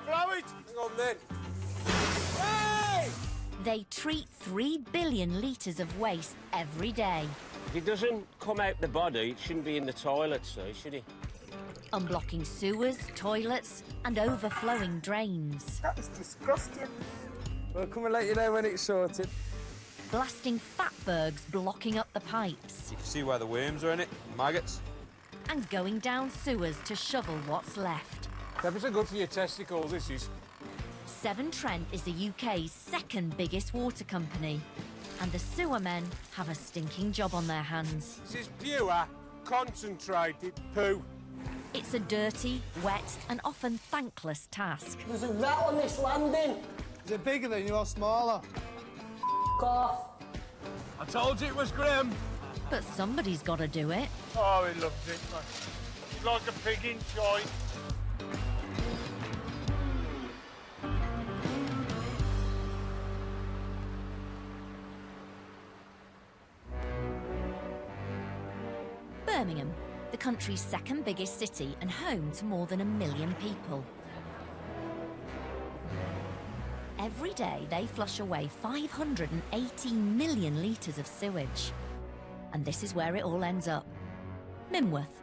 Blow it! Hang on then. Hey! They treat 3 billion litres of waste every day. If it doesn't come out the body, it shouldn't be in the toilet, so should it? Unblocking sewers, toilets and overflowing drains. That was disgusting. We'll come and let you know when it's sorted. Blasting fatbergs blocking up the pipes. You can see where the worms are in it, maggots. And going down sewers to shovel what's left. That was good for your testicles, this is. Severn Trent is the UK's second biggest water company. And the sewer men have a stinking job on their hands. This is pure, concentrated poo. It's a dirty, wet and often thankless task. There's a rat on this landing. Is it bigger than you or smaller? Off. I told you it was grim. But somebody's got to do it. Oh, he loves it, man. He's like a pig in joint. Birmingham, the country's second biggest city and home to more than 1 million people. Every day they flush away 580 million litres of sewage. And this is where it all ends up. Mimworth,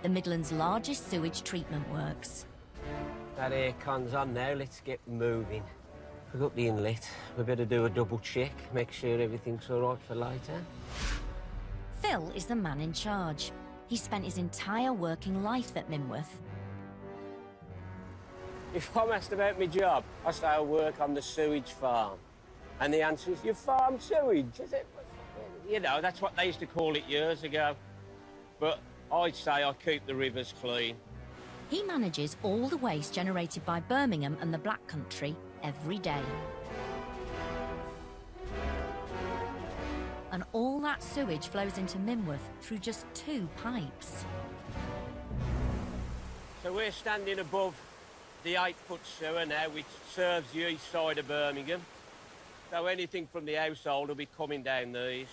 the Midlands' largest sewage treatment works. That aircon's on now, let's get moving. Pick up the inlet. We better do a double check, make sure everything's all right for later. Phil is the man in charge. He spent his entire working life at Mimworth. If I'm asked about my job, I say I work on the sewage farm. And the answer is, you farm sewage, is it? You know, that's what they used to call it years ago. But I'd say I keep the rivers clean. He manages all the waste generated by Birmingham and the Black Country every day. And all that sewage flows into Mimworth through just 2 pipes. So we're standing above the 8-foot sewer now, which serves the east side of Birmingham. So anything from the household will be coming down these.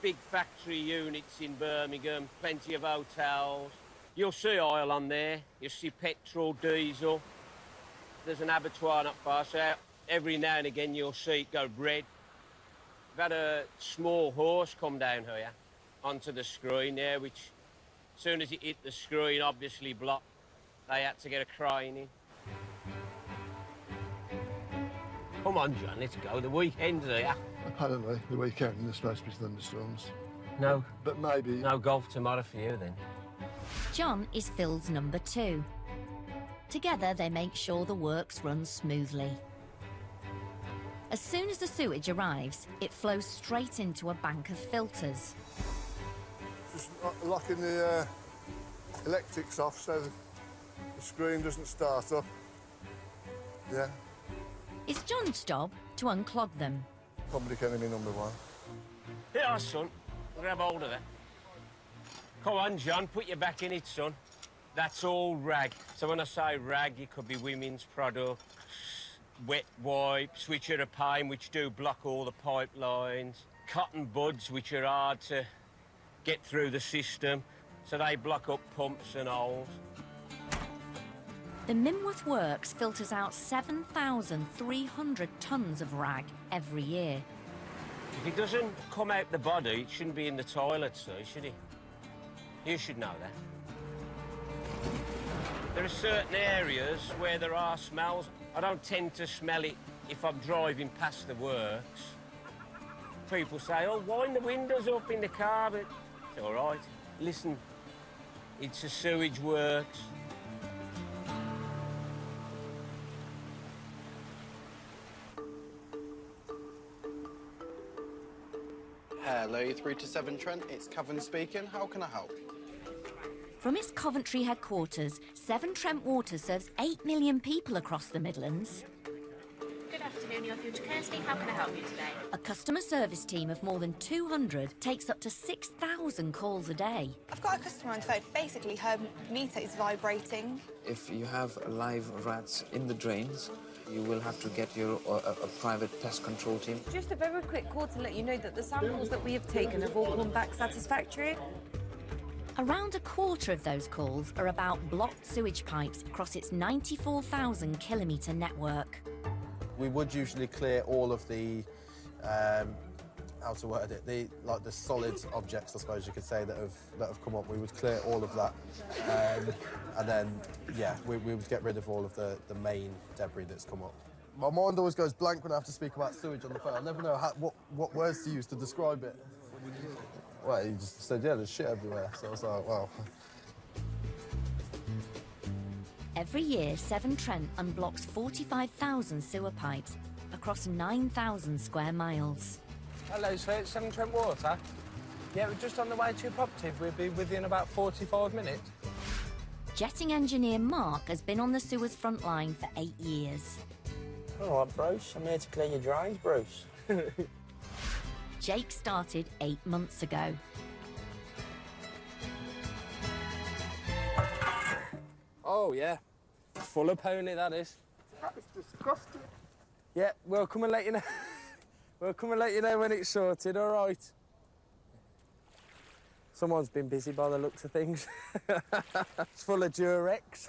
Big factory units in Birmingham, plenty of hotels. You'll see oil on there, you'll see petrol, diesel. There's an abattoir not far, so every now and again you'll see it go red. We've had a small horse come down here onto the screen there, which as soon as it hit the screen, obviously blocked. They had to get a crane in. Come on, John, let's go. The weekend's here. Apparently, the weekend there's supposed to be thunderstorms. No. But maybe... No golf tomorrow for you, then. John is Phil's number 2. Together, they make sure the works run smoothly. As soon as the sewage arrives, it flows straight into a bank of filters. Just locking the electrics off so the screen doesn't start up. Yeah. It's John's job to unclog them. Public enemy number 1. Here, son. Grab hold of that. Come on, John, put your back in it, son. That's all rag. So when I say rag, it could be women's products, wet wipes, which are a pain, which do block all the pipelines, cotton buds, which are hard to get through the system, so they block up pumps and holes. The Mimworth Works filters out 7,300 tonnes of rag every year. If it doesn't come out the body, it shouldn't be in the toilet, so should it? You should know that. There are certain areas where there are smells. I don't tend to smell it if I'm driving past the works. People say, oh, wind the windows up in the car, but it's all right. Listen, it's a sewage works. Hello, you're through to Severn Trent. It's Kevin speaking. How can I help? From its Coventry headquarters, Severn Trent Water serves 8 million people across the Midlands. Good afternoon, you're through to Kirsty. How can I help you today? A customer service team of more than 200 takes up to 6,000 calls a day. I've got a customer on the phone. Basically, her meter is vibrating. If you have live rats in the drains, you will have to get your a private pest control team. Just a very quick call to let you know that the samples that we have taken have all come back satisfactory. Around a quarter of those calls are about blocked sewage pipes across its 94,000 kilometre network. We would usually clear all of the, how to word it, the solid objects, I suppose you could say, that have come up. We would clear all of that, and then, yeah, we would get rid of all of the main debris that's come up. My mind always goes blank when I have to speak about sewage on the phone. I never know what words to use to describe it. Well, he just said, yeah, there's shit everywhere. So I was like, wow. Every year, Severn Trent unblocks 45,000 sewer pipes across 9,000 square miles. Hello, sir, it's Severn Trent Water. Yeah, we're just on the way to your property. We'll be within about 45 minutes. Jetting engineer Mark has been on the sewer's front line for 8 years. All right, Bruce. I'm here to clean your drains, Bruce. Jake started 8 months ago. Oh, yeah. Full of pony, that is. That is disgusting. Yeah, we'll come and let you know. We'll come and let you know when it's sorted, all right? Someone's been busy by the looks of things. It's full of Durex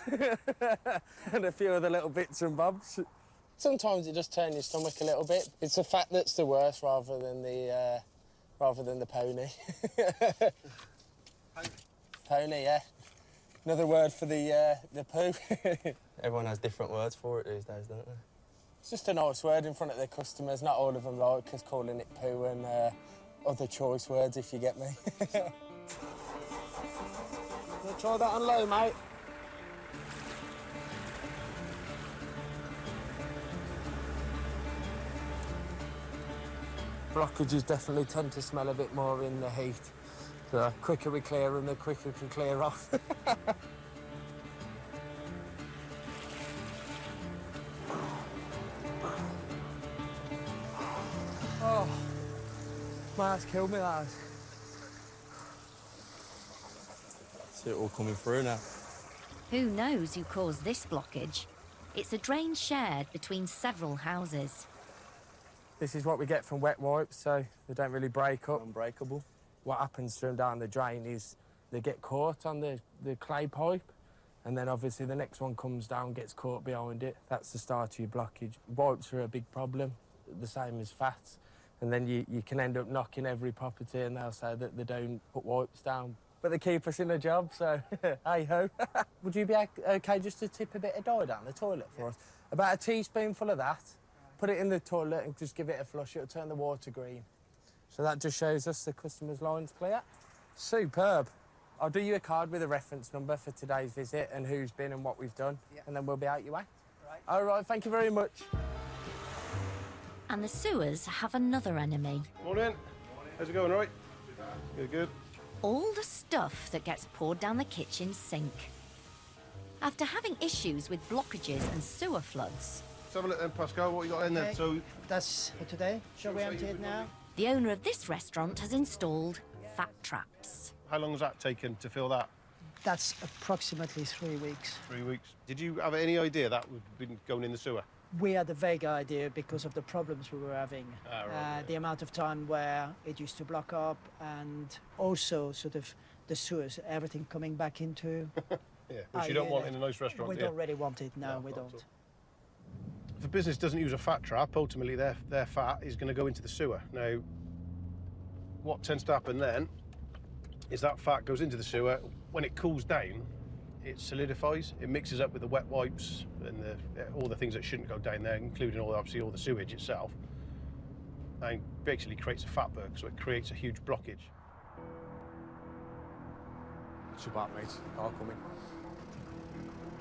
and a few other little bits and bobs. Sometimes it just turns your stomach a little bit. It's the fat that's the worst rather than the pony. Pony, yeah. Another word for the poo. Everyone has different words for it these days, don't they? It's just a nice word in front of their customers. Not all of them like us calling it poo and other choice words, if you get me. Try that on low, mate. Blockages definitely tend to smell a bit more in the heat. The quicker we clear them, the quicker we can clear off. Oh, my ass killed me, that. See it all coming through now. Who knows who caused this blockage? It's a drain shared between several houses. This is what we get from wet wipes, so they don't really break up. Unbreakable. What happens to them down the drain is they get caught on the clay pipe, and then obviously the next one comes down, gets caught behind it. That's the start of your blockage. Wipes are a big problem, the same as fats, and then you can end up knocking every property and they'll say that they don't put wipes down. But they keep us in a job, so hey-ho. Would you be OK just to tip a bit of dye down the toilet for us? About a teaspoonful of that. Put it in the toilet and just give it a flush. It'll turn the water green. So that just shows us the customer's line's clear. Superb. I'll do you a card with a reference number for today's visit and who's been and what we've done, and then we'll be out your way. All right, thank you very much. And the sewers have another enemy. Morning. How's it going, all right? Good. All the stuff that gets poured down the kitchen sink. After having issues with blockages and sewer floods, Let's have a look then, Pascal. What you got in there? So That's for today. Shall we empty it now? the owner of this restaurant has installed fat traps. how long has that taken to fill that? That's approximately 3 weeks. 3 weeks. Did you have any idea that would have been going in the sewer? We had a vague idea because of the problems we were having. The amount of time where it used to block up, and also sort of the sewers, everything coming back into... Yeah, which you don't want in a nice restaurant, We don't really want it, no, we don't. If a business doesn't use a fat trap, ultimately their fat is going to go into the sewer. Now, what tends to happen then is that fat goes into the sewer. When it cools down, it solidifies. It mixes up with the wet wipes and all the things that shouldn't go down there, including obviously all the sewage itself, and basically creates a fatberg, so it creates a huge blockage. It's your back, mate. I'll come in.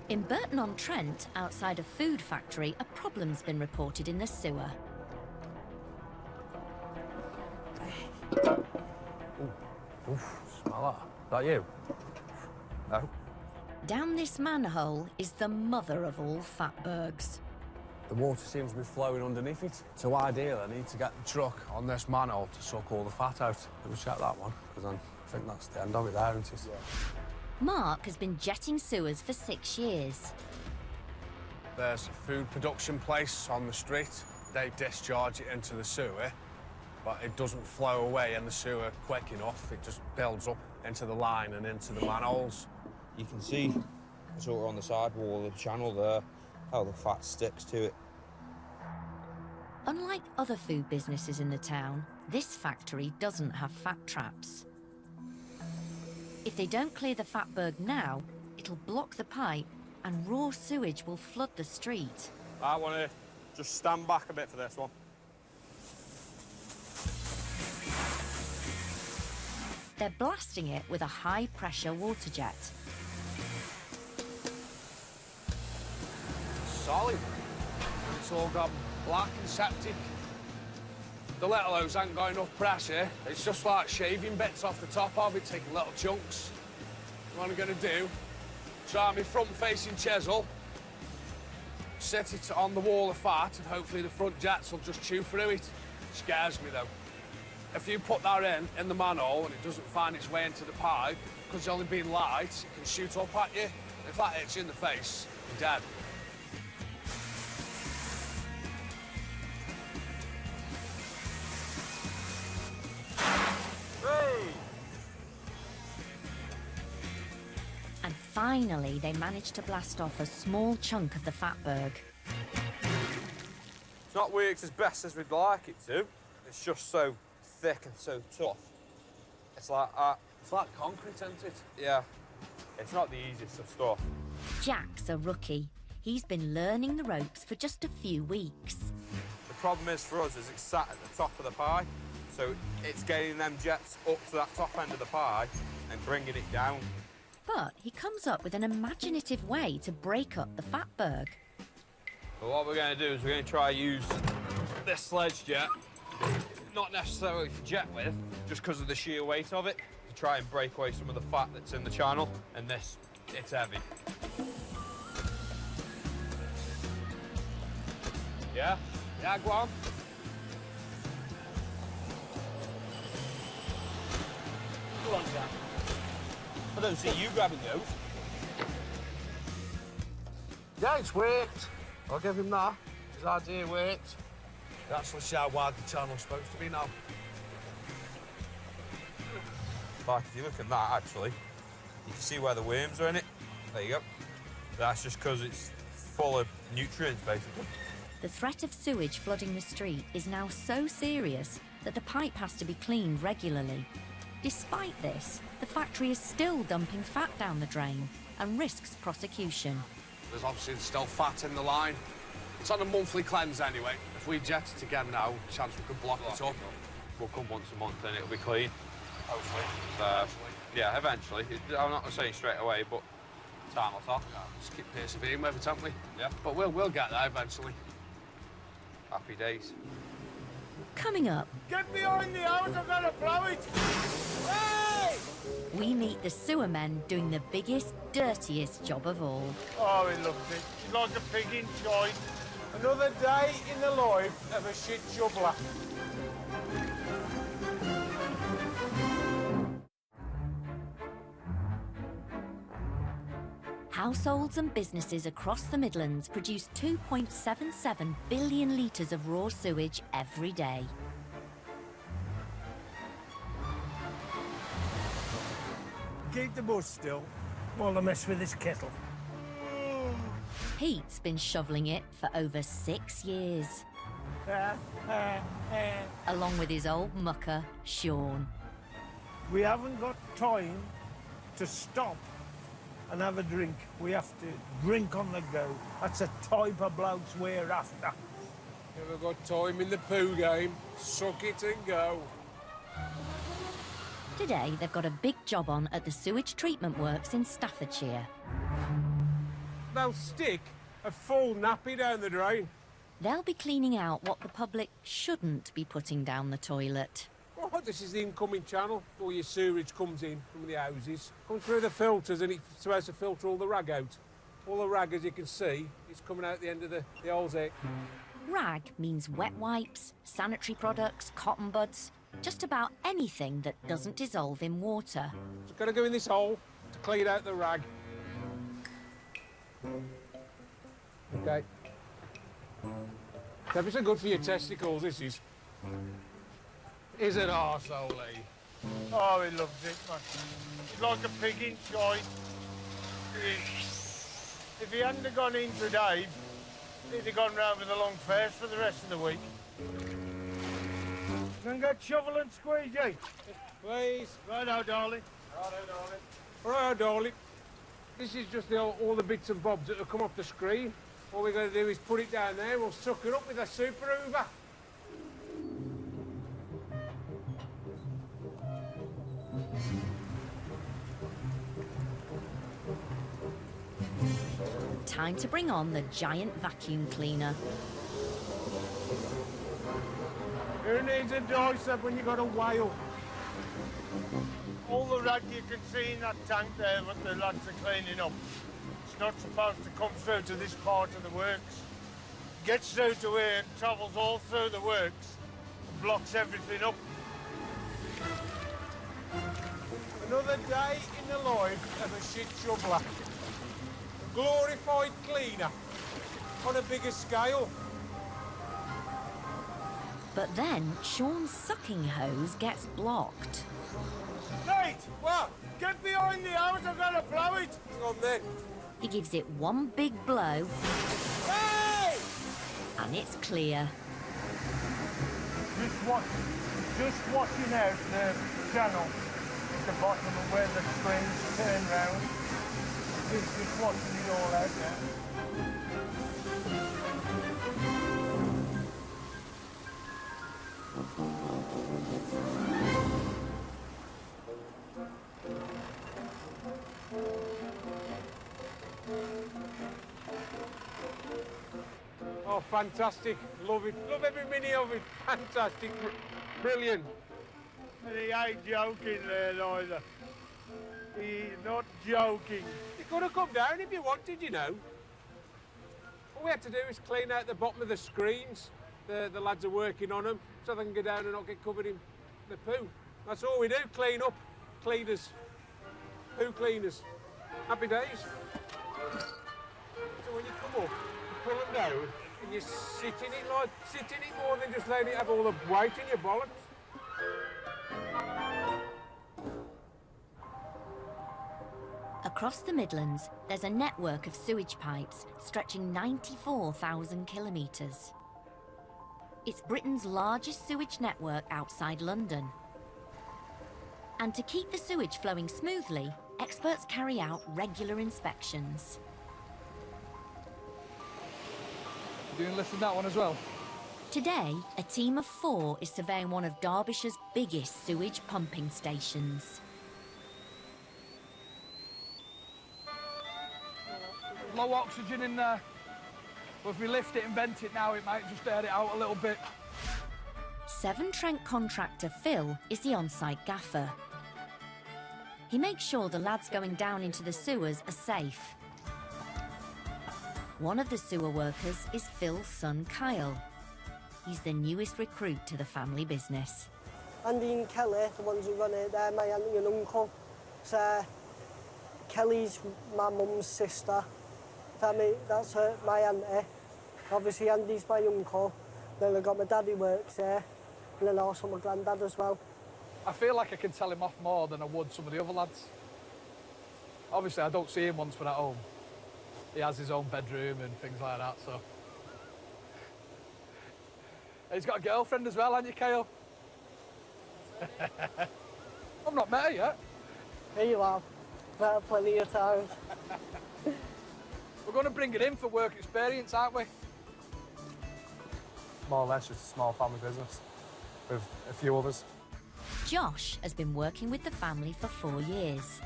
In Burton-on-Trent, outside a food factory, a problem's been reported in the sewer. Smell that you? No. Down this manhole is the mother of all fatbergs. The water seems to be flowing underneath it. So ideally, I need to get the truck on this manhole to suck all the fat out. We'll check that one, because I think that's the end of it there, isn't it? Yeah. Mark has been jetting sewers for 6 years. There's a food production place on the street. They discharge it into the sewer, but it doesn't flow away in the sewer quick enough. It just builds up into the line and into the manholes. You can see sort of on the side wall of the channel there how the fat sticks to it. Unlike other food businesses in the town, this factory doesn't have fat traps. If they don't clear the fatberg now, it'll block the pipe and raw sewage will flood the street. I want to just stand back a bit for this one. They're blasting it with a high-pressure water jet. Solid. It's all got black and septic. The little hose ain't got enough pressure. It's just like shaving bits off the top of it, taking little chunks. What I'm going to do, try my front-facing chisel, set it on the wall of fat, and hopefully the front jets will just chew through it. Scares me, though. If you put that in the manhole and it doesn't find its way into the pipe, because it's only been light, it can shoot up at you. If that hits you in the face, you're dead. And finally, they managed to blast off a small chunk of the fatberg. It's not worked as best as we'd like it to. It's just so thick and so tough. It's like It's like concrete, isn't it? yeah, it's not the easiest of stuff. Jack's a rookie. He's been learning the ropes for just a few weeks. The problem is for us is it's sat at the top of the pie, so it's getting them jets up to that top end of the pie and bringing it down. But he comes up with an imaginative way to break up the fatberg. But what we're going to do is we're going to try use this sledge jet, not necessarily for jet width, just because of the sheer weight of it, to try and break away some of the fat that's in the channel. And this, it's heavy. Yeah? Yeah, go on. Go on, Jack. I don't see you grabbing those. Yeah, it's worked. I'll give him that. His idea worked. You actually see how wide the channel's supposed to be now. Like, if you look at that, actually, you can see where the worms are in it. There you go. That's just because it's full of nutrients, basically. The threat of sewage flooding the street is now so serious that the pipe has to be cleaned regularly. Despite this, the factory is still dumping fat down the drain and risks prosecution. There's obviously still fat in the line. It's on a monthly cleanse anyway. If we jet it again now, chance we could block it up. We'll come once a month and it'll be clean. Hopefully. So, yeah, eventually. I'm not saying straight away, but time will tell. Just keep persevering with it, haven't we? Yeah. But we'll get there eventually. Happy days. Coming up, Get behind the house, I'm gonna blow it! Hey! we meet the sewer men doing the biggest, dirtiest job of all. Oh, he loves it. He's like a pig in choice. Another day in the life of a shit shoveler. Households and businesses across the Midlands produce 2.77 billion litres of raw sewage every day. Keep the bus still while I mess with this kettle. Pete's been shoveling it for over 6 years, along with his old mucker, Sean. We haven't got time to stop and have a drink. We have to drink on the go. That's the type of blokes we're after. Never got time in the poo game. Suck it and go. Today, they've got a big job on at the sewage treatment works in Staffordshire. They'll stick a full nappy down the drain. They'll be cleaning out what the public shouldn't be putting down the toilet. Oh, this is the incoming channel. All your sewage comes in from the houses. Comes through the filters and it's supposed to filter all the rag out. All the rag, as you can see, is coming out the end of the holes there. Rag means wet wipes, sanitary products, cotton buds, just about anything that doesn't dissolve in water. It's got to go in this hole to clean out the rag. Okay. Ever so good for your testicles, this is. Is it arsehole, eh? Oh, he loves it, man. He's like a pig in shite. If he hadn't have gone in today, he'd have gone round with a long face for the rest of the week. Can I get shovel and squeegee? Please. Righto, darling. Righto, darling. Righto, darling. This is just all the bits and bobs that have come off the screen. All we're going to do is put it down there. We'll suck it up with a super hoover. Time to bring on the giant vacuum cleaner. Who needs a dicer when you got a whale? All the rag you can see in that tank there, what the lads are cleaning up, it's not supposed to come through to this part of the works. It gets through to here and travels all through the works and blocks everything up. Another day in the life of a shit shoveler. A glorified cleaner on a bigger scale. But then Sean's sucking hose gets blocked. Nate, what? Get behind the house, I've got to blow it. Hang on then. He gives it one big blow. Hey! And it's clear. Just washing out the channel at the bottom of where the springs turn round. Just washing it all out now. Oh, fantastic. Love it. Love every minute of it. Fantastic. Brilliant. And he ain't joking there either. He's not joking. You could have come down if you wanted, you know. All we had to do is clean out the bottom of the screens. The lads are working on them, so they can go down and not get covered in the poo. That's all we do, clean up. Cleaners. Poo cleaners. Happy days. So when you come up, you pull them down, and you sit in it more than just letting it have all the weight in your bollocks. Across the Midlands, there's a network of sewage pipes stretching 94,000 kilometres. It's Britain's largest sewage network outside London. And to keep the sewage flowing smoothly, experts carry out regular inspections. You doing lift in that one as well? Today, a team of 4 is surveying one of Derbyshire's biggest sewage pumping stations. Low oxygen in there. But if we lift it and vent it now, it might just air it out a little bit. Severn Trent contractor Phil is the on-site gaffer. He makes sure the lads going down into the sewers are safe. One of the sewer workers is Phil's son Kyle. He's the newest recruit to the family business. Andy and Kelly, the ones who run it, they're my auntie and uncle. So Kelly's my mum's sister. That's my auntie. Obviously Andy's my uncle. Then I've got my dad who works there. And then also my granddad as well. I feel like I can tell him off more than I would some of the other lads. Obviously I don't see him once we're at home. He has his own bedroom and things like that, so. He's got a girlfriend as well, haven't you, Kyle? I've not met her yet. Here you are. Met her plenty of times. We're going to bring it in for work experience, aren't we? More or less just a small family business with a few others. Josh has been working with the family for 4 years.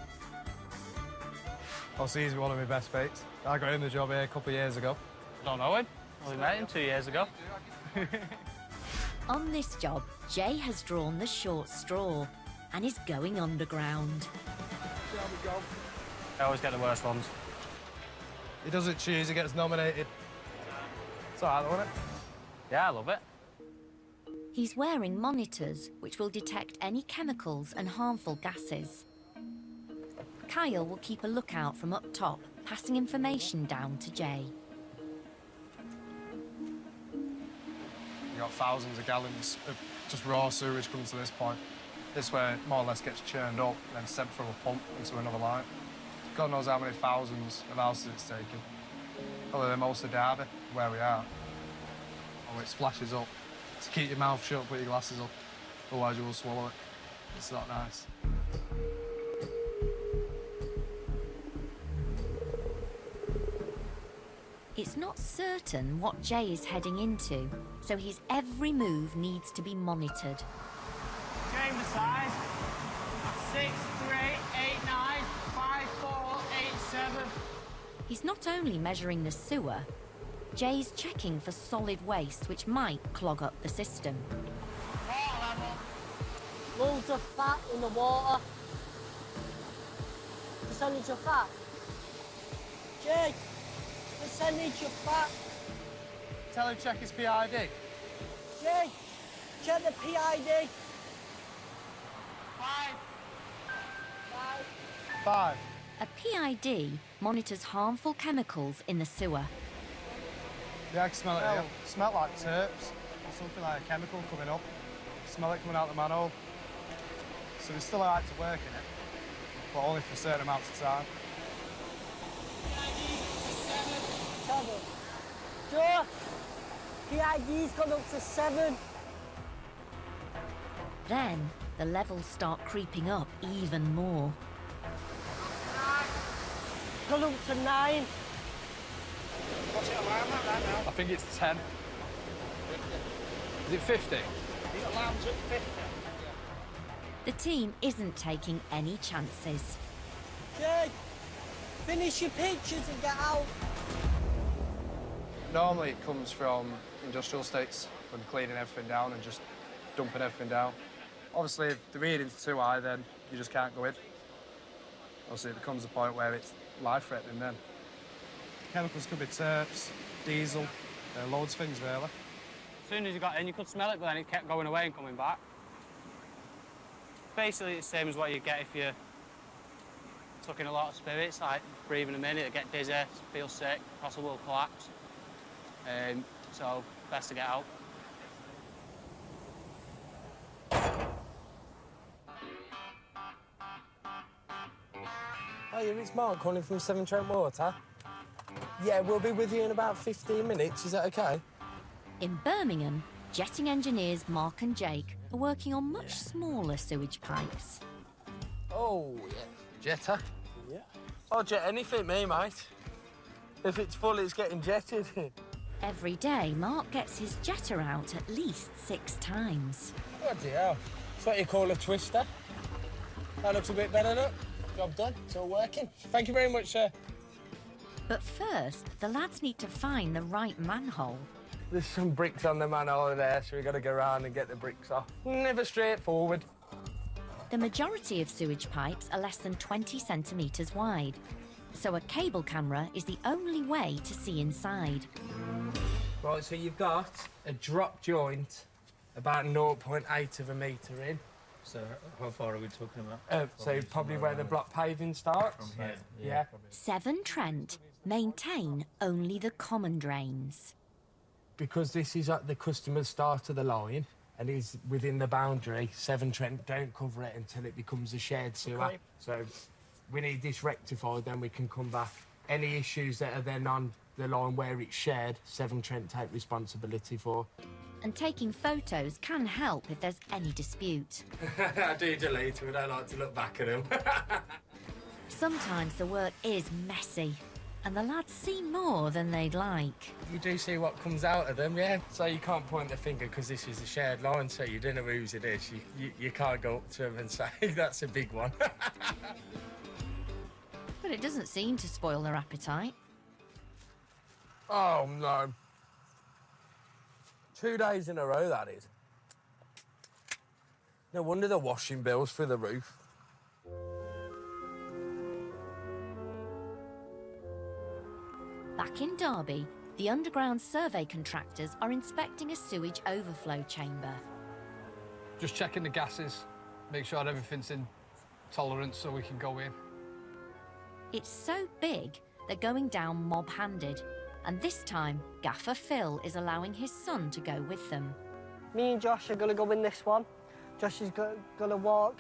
Obviously, he's one of my best mates. I got him the job here a couple of years ago. Don't know him. We met him 2 years ago. On this job, Jay has drawn the short straw and is going underground. There we go. I always get the worst ones. He doesn't choose, he gets nominated. It's all right, though, isn't it? Yeah, I love it. He's wearing monitors which will detect any chemicals and harmful gases. Kyle will keep a lookout from up top, passing information down to Jay. We've got thousands of gallons of just raw sewage coming to this point. This way, more or less gets churned up, then sent through a pump into another line. God knows how many thousands of houses it's taken. Other than most of Derby, where we are. Oh, it splashes up. So keep your mouth shut, put your glasses up, otherwise you will swallow it. It's not nice. It's not certain what Jay is heading into, so his every move needs to be monitored. Chamber size 6, 3, 8, 9, 5, 4, 8, 7. He's not only measuring the sewer, Jay's checking for solid waste which might clog up the system. Water level. Loads of fat in the water. Percentage of fat. Jay, percentage of fat. Tell him check his PID. Jay, check the PID. 5. 5. A PID monitors harmful chemicals in the sewer. Yeah, I can smell it here. Smell like terps or something like a chemical coming up. Smell it coming out the manhole. So we still like to work in it, but only for certain amounts of time. 7. Joe, PID's gone up to 7. Then the levels start creeping up even more. Gone up to 9. What's it alarm at that now? I think it's 10. Is it 50? The alarm's at 50. The team isn't taking any chances. Jay, finish your pictures and get out. Normally it comes from industrial estates when cleaning everything down and just dumping everything down. Obviously, if the reading's too high, then you just can't go in. Obviously, it becomes a point where it's life-threatening then. Chemicals could be terps, diesel, loads of things, really. As soon as you got in, you could smell it, but then it kept going away and coming back. Basically, it's the same as what you get if you took in a lot of spirits, like breathing them in, it'll get dizzy, feel sick, possible collapse. So, best to get out. Hiya, it's Mark calling from Severn Trent Water. Yeah, we'll be with you in about 15 minutes, is that OK? In Birmingham, jetting engineers Mark and Jake are working on much smaller sewage pipes. Oh, yeah. Jetter? Yeah. I'll jet anything, me, mate. If it's full, it's getting jetted. Every day, Mark gets his jetter out at least 6 times. Bloody hell. It's what you call a twister. That looks a bit better, look. Job done. It's all working. Thank you very much, sir. But first, the lads need to find the right manhole. There's some bricks on the manhole there, so we've got to go around and get the bricks off. Never straightforward. The majority of sewage pipes are less than 20 centimetres wide, so a cable camera is the only way to see inside. Right, so you've got a drop joint about 0.8 of a metre in. So how far are we talking about? So probably where the block paving starts. From here? Yeah. Severn Trent maintain only the common drains. Because this is at the customer's start of the line and is within the boundary, Severn Trent don't cover it until it becomes a shared sewer. Okay. So we need this rectified, then we can come back. Any issues that are then on the line where it's shared, Severn Trent take responsibility for. And taking photos can help if there's any dispute. I do delete them, I don't like to look back at them. Sometimes the work is messy, and the lads see more than they'd like. You do see what comes out of them, yeah? So you can't point the finger because this is a shared line, so you don't know whose it is. You can't go up to them and say, that's a big one. But it doesn't seem to spoil their appetite. Oh, no. 2 days in a row, that is. No wonder the washing bill's through the roof. Back in Derby, the underground survey contractors are inspecting a sewage overflow chamber. Just checking the gases, make sure everything's in tolerance so we can go in. It's so big, they're going down mob-handed. And this time, Gaffer Phil is allowing his son to go with them. Me and Josh are going to go in this one. Josh is gonna walk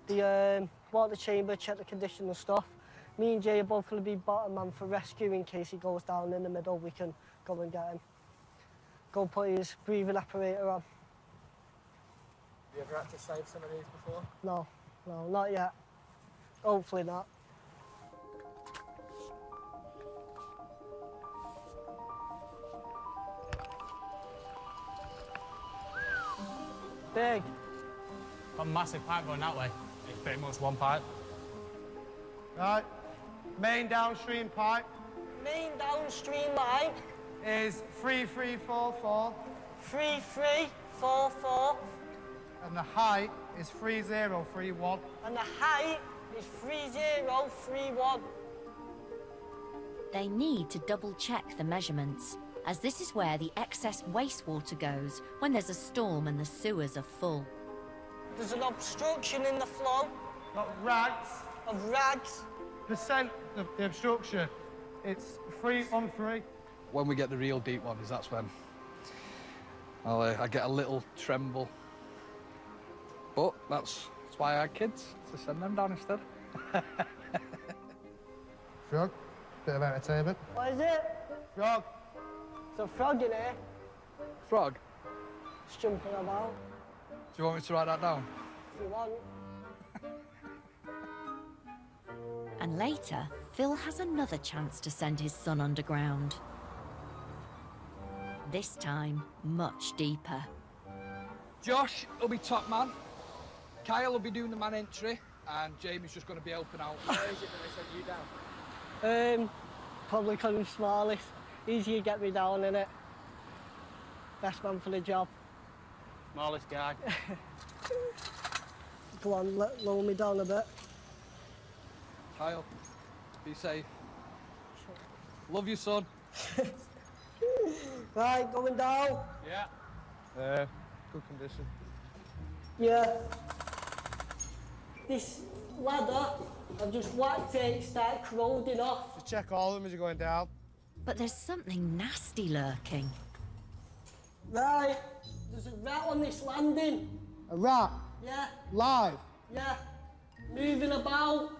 the chamber, check the condition and stuff. Me and Jay are both gonna be bottom man for rescue in case he goes down in the middle. We can go and get him. Go put his breathing apparatus on. Have you ever had to save some of these before? No, not yet. Hopefully not. Big. Got a massive pipe going that way. It's pretty much one pipe. Right, main downstream pipe Main downstream line is 3344, 3344, and the height is 3031. and the height is 3031. They need to double-check the measurements, as this is where the excess wastewater goes when there's a storm and the sewers are full. There's an obstruction in the flow Got rags. of rags. Percent of the obstruction, it's 313. When we get the real deep ones, that's when I get a little tremble. But that's why I had kids, to send them down instead. Frog, bit of entertainment. What is it? Frog. There's a frog in here. Frog, It's jumping about. do you want me to write that down? If you want. And later, Phil has another chance to send his son underground. This time, much deeper. Josh will be top man, Kyle will be doing the man entry, and Jamie's just going to be helping out. Why is it that they sent you down? Probably because I'm smallest. Easier to get me down, innit? Best man for the job. Smallest guy. Go on, lower me down a bit. Kyle, be safe. Love you, son. Right, going down. Yeah. Good condition. Yeah. This ladder, I've just whacked it, it started corroding off. Just check all of them as you're going down. But there's something nasty lurking. Right, there's a rat on this landing. A rat? Yeah, Live? yeah. Moving about.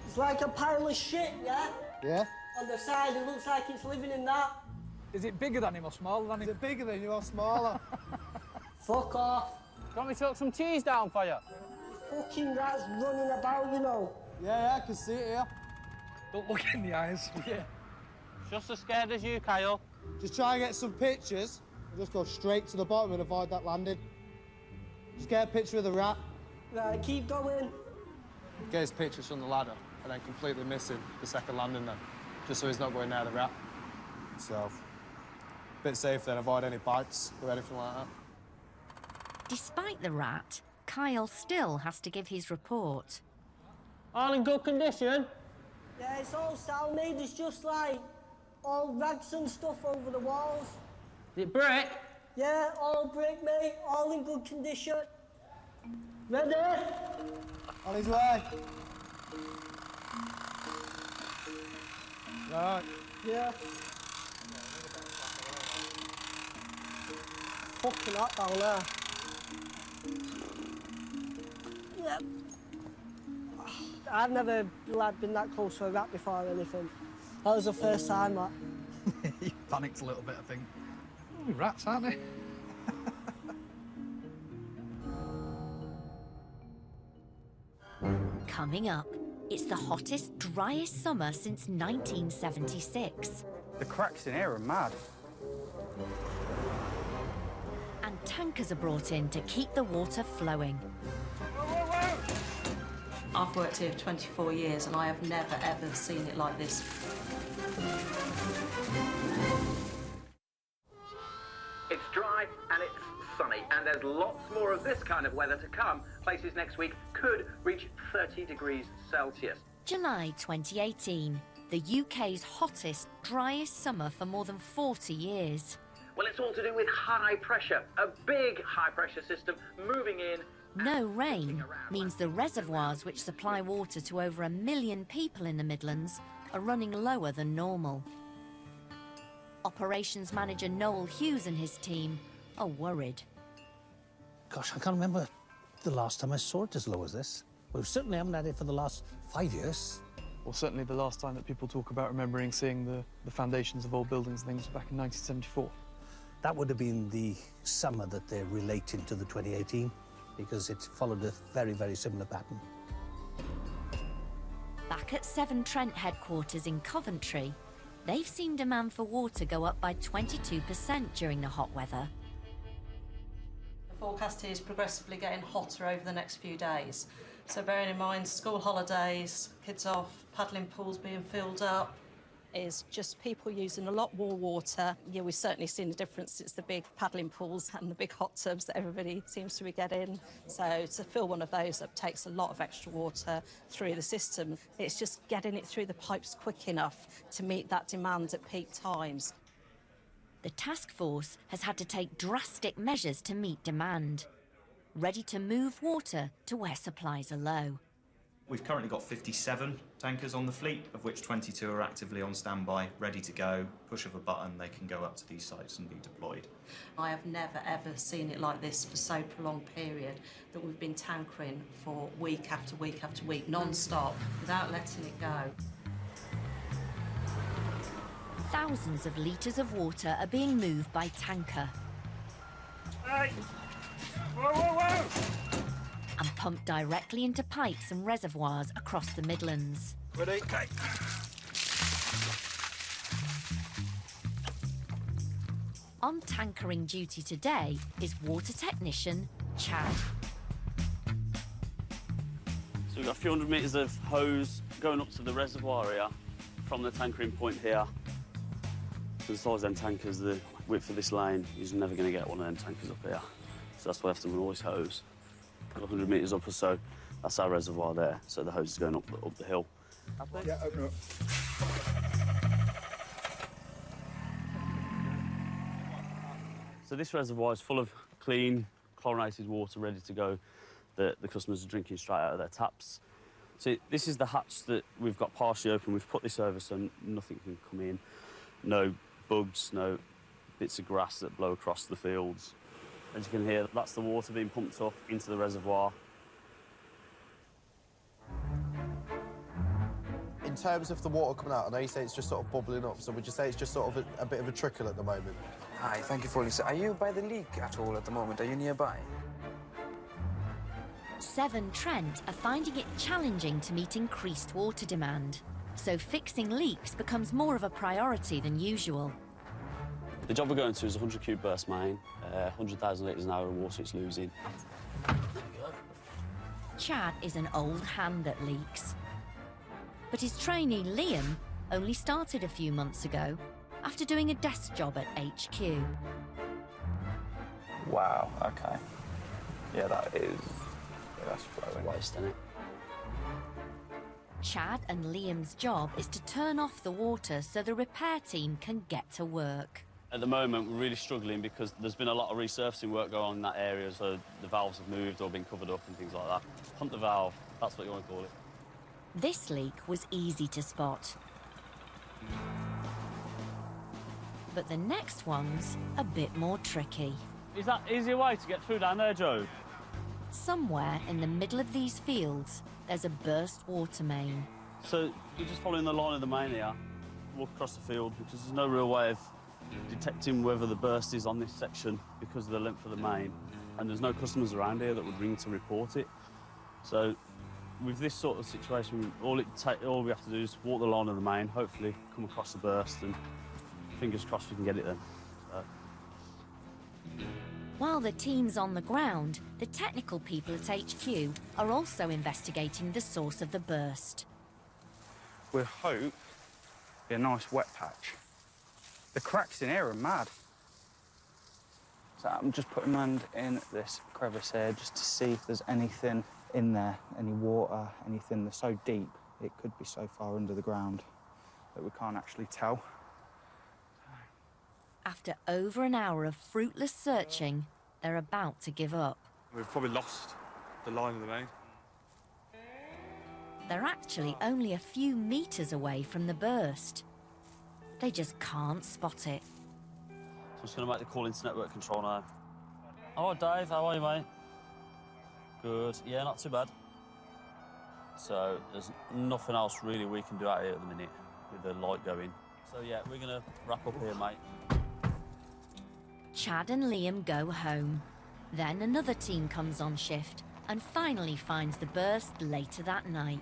It's like a pile of shit, yeah? Yeah. On the side, it looks like it's living in that. Is it bigger than him or smaller than him? Is it bigger than you or smaller? Fuck off. Do you want me to tuck some cheese down for you? Fucking rats running about, you know. Yeah, I can see it here. Don't look in the eyes. Yeah. Just as scared as you, Kyle. Just try and get some pictures and just go straight to the bottom and avoid that landing. Just get a picture of the rat. Right, keep going. Get his pictures from the ladder and then completely missing the second landing then, just so he's not going near the rat. So, a bit safe then, avoid any bites or anything like that. Despite the rat, Kyle still has to give his report. All in good condition? Yeah, it's all sound made. It's just like all rags and stuff over the walls. Is it brick? Yeah, all brick, mate. All in good condition. Ready? On his way. Right. Yeah. Fucking hot down there. Yep. I've never been that close to a rat before or anything. That was the first time, that. He panicked a little bit, I think. Ooh, rats, aren't they? Coming up, it's the hottest, driest summer since 1976. The cracks in here are mad. And tankers are brought in to keep the water flowing. I've worked here for 24 years and I have never, ever seen it like this. It's dry and it's sunny, and there's lots more of this kind of weather to come. Places next week could reach 30 degrees Celsius. July 2018, the UK's hottest, driest summer for more than 40 years. Well, it's all to do with high pressure, a big high pressure system moving in. No rain means the reservoirs which supply water to over 1 million people in the Midlands are running lower than normal. Operations manager Noel Hughes and his team are worried. Gosh, I can't remember the last time I saw it as low as this. We certainly haven't had it for the last 5 years. Well, certainly the last time that people talk about remembering seeing the foundations of old buildings and things was back in 1974. That would have been the summer that they're relating to the 2018, because it followed a very, very similar pattern. Back at Severn Trent headquarters in Coventry, they've seen demand for water go up by 22% during the hot weather. The forecast is progressively getting hotter over the next few days. So bearing in mind school holidays, kids off, paddling pools being filled up. Is just people using a lot more water. Yeah, we've certainly seen a difference since the big paddling pools and the big hot tubs that everybody seems to be getting. So to fill one of those up takes a lot of extra water through the system. It's just getting it through the pipes quick enough to meet that demand at peak times. The task force has had to take drastic measures to meet demand, ready to move water to where supplies are low. We've currently got 57 tankers on the fleet, of which 22 are actively on standby, ready to go. Push of a button, they can go up to these sites and be deployed. I have never ever seen it like this for so prolonged period, that we've been tankering for week after week after week, non-stop, without letting it go. Thousands of litres of water are being moved by tanker. Hey! Whoa, whoa, whoa! And pumped directly into pipes and reservoirs across the Midlands. Ready? Okay. On tankering duty today is water technician Chad. So we've got a few hundred metres of hose going up to the reservoir here from the tankering point here. So the size of them tankers, the width of this lane, you're never going to get one of them tankers up here. So that's why I have to run all this hose. 100 metres up or so, that's our reservoir there. So the hose is going up the hill. Yeah, open up. So this reservoir is full of clean, chlorinated water ready to go that the customers are drinking straight out of their taps. So this is the hatch that we've got partially open. We've put this over so nothing can come in. No bugs, no bits of grass that blow across the fields. As you can hear, that's the water being pumped up into the reservoir. In terms of the water coming out, I know you say it's just sort of bubbling up, so would you say it's just sort of a bit of a trickle at the moment? Hi, thank you for listening. Are you by the leak at all at the moment? Are you nearby? Severn Trent are finding it challenging to meet increased water demand, so fixing leaks becomes more of a priority than usual. The job we're going to is a 100 cube burst main, 100,000 litres an hour of water it's losing. Chad is an old hand at leaks. But his trainee Liam only started a few months ago after doing a desk job at HQ. Wow, okay. Yeah, that's flowing. Waste, isn't it? Chad and Liam's job is to turn off the water so the repair team can get to work. At the moment, we're really struggling because there's been a lot of resurfacing work going on in that area, so the valves have moved or been covered up and things like that. Pump the valve, that's what you want to call it. This leak was easy to spot. But the next one's a bit more tricky. Is that easier way to get through down there, Joe? Somewhere in the middle of these fields, there's a burst water main. So you're just following the line of the main here, walk across the field, because there's no real way of detecting whether the burst is on this section because of the length of the main, and there's no customers around here that would ring to report it. So with this sort of situation, all we have to do is walk the line of the main, hopefully come across the burst, and fingers crossed we can get it then. While the team's on the ground, the technical people at HQ are also investigating the source of the burst. We'll hope be a nice wet patch. The cracks in here are mad. So I'm just putting my hand in this crevice here just to see if there's anything in there, any water, anything. They're so deep, it could be so far under the ground that we can't actually tell. After over an hour of fruitless searching, they're about to give up. We've probably lost the line of the main. They're actually only a few metres away from the burst. They just can't spot it. So I'm just going to make the call into network control now. All right, Dave, how are you, mate? Good. Yeah, not too bad. So there's nothing else really we can do out here at the minute with the light going. So yeah, we're gonna wrap up here, mate. Chad and Liam go home. Then another team comes on shift and finally finds the burst later that night.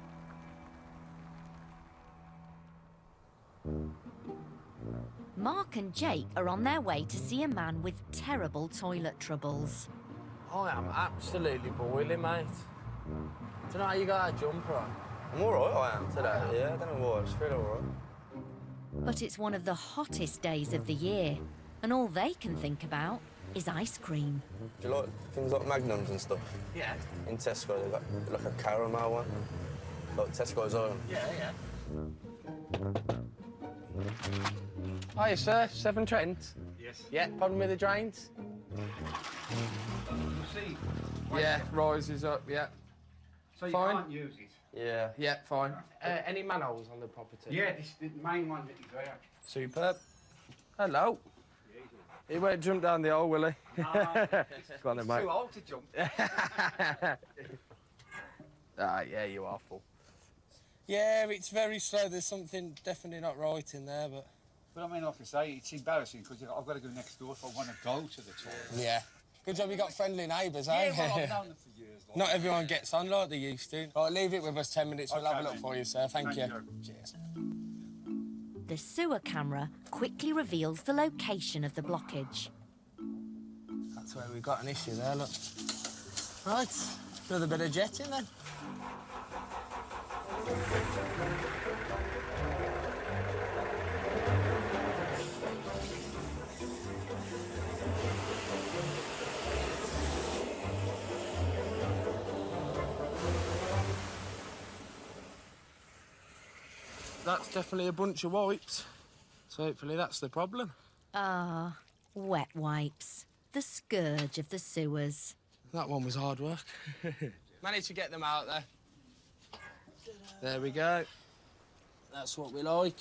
Mark and Jake are on their way to see a man with terrible toilet troubles. I am absolutely boiling, mate. Do you know how you got that jumper on? I'm all right, I am today. Yeah, I don't know why, I just feel all right. But it's one of the hottest days of the year, and all they can think about is ice cream. Do you like things like Magnums and stuff? Yeah. In Tesco, they've got like a caramel one. Like Tesco's own. Yeah. Hiya, sir. Severn Trent? Yes. Yeah, pardon me, the drains? See? Yeah, rises up, yeah. So you Fine. can't use it? Yeah. Yeah, fine. Any manholes on the property? Yeah, this is the main one that is there. Superb. Hello. He won't jump down the hole, will he? Go on then, mate. Too old to jump. Yeah, you are full. Yeah, it's very slow. There's something definitely not right in there, but... But I mean, like I say, it's embarrassing because I've got to go next door if I want to go to the toilet. Yeah. Good job you got friendly neighbours, eh? Yeah, well, I've known them for years. Like Not everyone gets on like they used to. Right, leave it with us 10 minutes. We'll Okay, have a look then. for you, sir. Thank you. Cheers. The sewer camera quickly reveals the location of the blockage. That's where we've got an issue there, look. Right, another bit of jetting then. That's definitely a bunch of wipes. So hopefully that's the problem. Ah, wet wipes. The scourge of the sewers. That one was hard work. Managed to get them out there. There we go. That's what we like.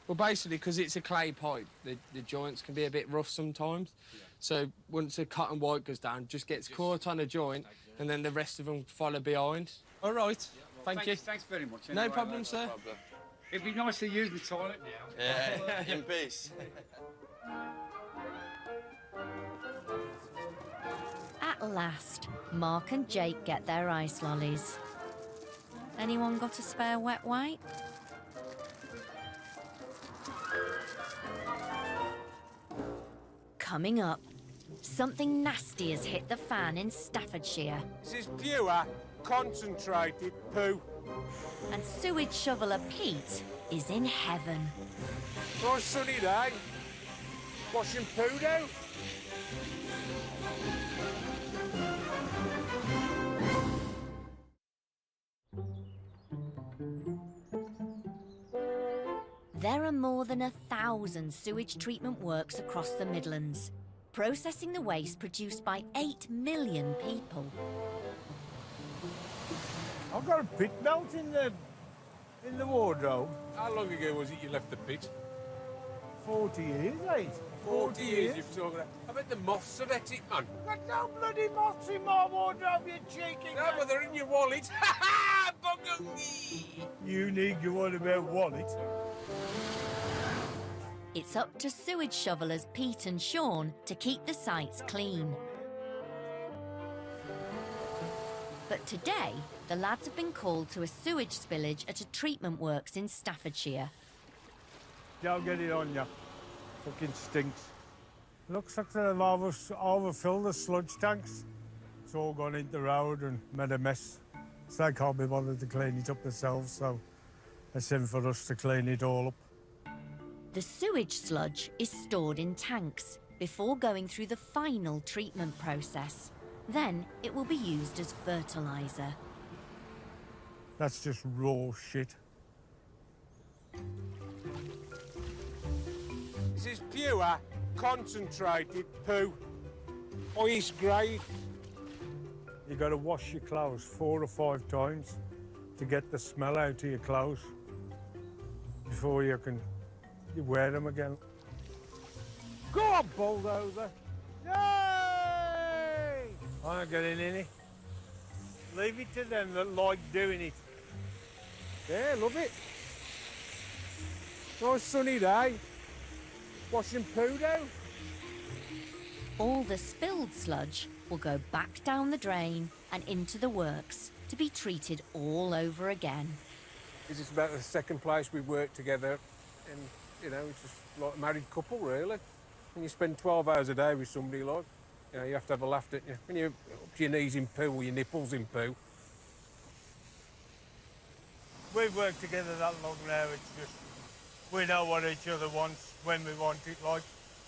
Well, basically, because it's a clay pipe, the joints can be a bit rough sometimes. Yeah. So once a cotton wipe goes down, just gets caught on a joint, and then the rest of them follow behind. All right. Yeah, well, Thank you. Thanks very much. No problem, sir. It'd be nice to use the toilet now. Yeah, in peace. At last, Mark and Jake get their ice lollies. Anyone got a spare wet wipe? Coming up, something nasty has hit the fan in Staffordshire. This is pure, concentrated poo. And sewage shoveler Pete is in heaven. Nice sunny day. Washing poo down. There are more than 1,000 sewage treatment works across the Midlands, processing the waste produced by 8 million people. I've got a pit belt in the wardrobe. How long ago was it you left the pit? 40 years, mate. 40 years you've talked about. I bet the moths have ate it, man. Got no bloody moths in my wardrobe, you cheeky. No, but they're in your wallet. Ha ha! You need your one about wallet. It's up to sewage shovelers Pete and Sean to keep the sites clean. But today, the lads have been called to a sewage spillage at a treatment works in Staffordshire. Don't get it on you. Fucking stinks. Looks like they've overfilled the sludge tanks. It's all gone into the road and made a mess. So they can't be bothered to clean it up themselves, so it's in for us to clean it all up. The sewage sludge is stored in tanks before going through the final treatment process. Then it will be used as fertiliser. That's just raw shit. This is pure, concentrated poo. Ice grade. You've got to wash your clothes 4 or 5 times to get the smell out of your clothes before you can wear them again. Go on, bulldozer! Yay! I'm not getting any. Leave it to them that like doing it. Yeah, love it. Nice sunny day. Washing poo down. All the spilled sludge will go back down the drain and into the works to be treated all over again. This is about the second place we've worked together, and you know, it's just like a married couple, really. When you spend 12 hours a day with somebody, like, you know, you have to have a laugh, don't you? When you're up to your knees in poo or your nipples in poo. We've worked together that long now, it's just, we know what each other wants when we want it, like.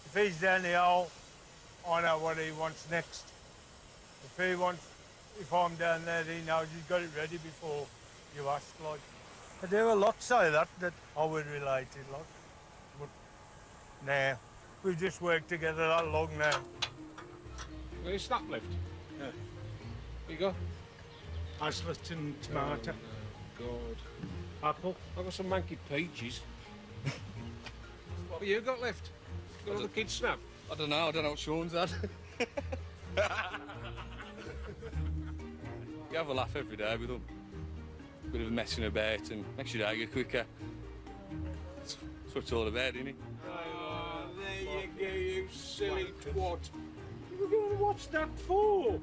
If he's down the hole, I know what he wants next. If I'm down there, he knows he's got it ready before you ask, like. I do a lot say that I would relate it, like. But nah, we've just worked together that long now. Got your snap lift? Yeah. Here you go. Icelet and tomato. God. Apple. I've got some manky peaches. What have you got left? Got all the kids' snap? I don't know what Sean's had. You have a laugh every day with them. Bit of messing about and makes your day go quicker. That's what it's all about, isn't it? Oh, there you go, you silly twat. What are we going to watch that for?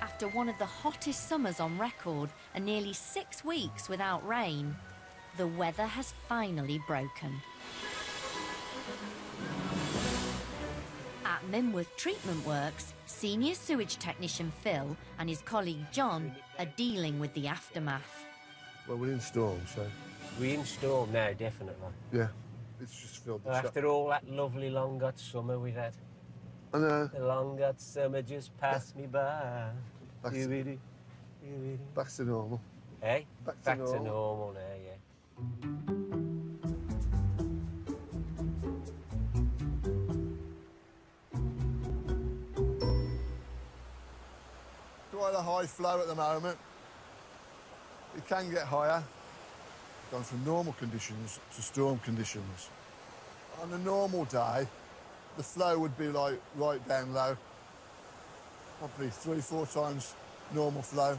After one of the hottest summers on record and nearly 6 weeks without rain, the weather has finally broken. At Minworth Treatment Works, senior sewage technician Phil and his colleague John are dealing with the aftermath. Well, we're in storm, so... We're in storm now, definitely. Yeah, it's just filled the Well, after all that lovely long hot summer we've had. I know. The long hot summer just passed me by. Back to normal. Hey? Back to normal. normal now, yeah. Quite a high flow at the moment. It can get higher. Gone from normal conditions to storm conditions. On a normal day, the flow would be like right down low. Probably 3-4 times normal flow.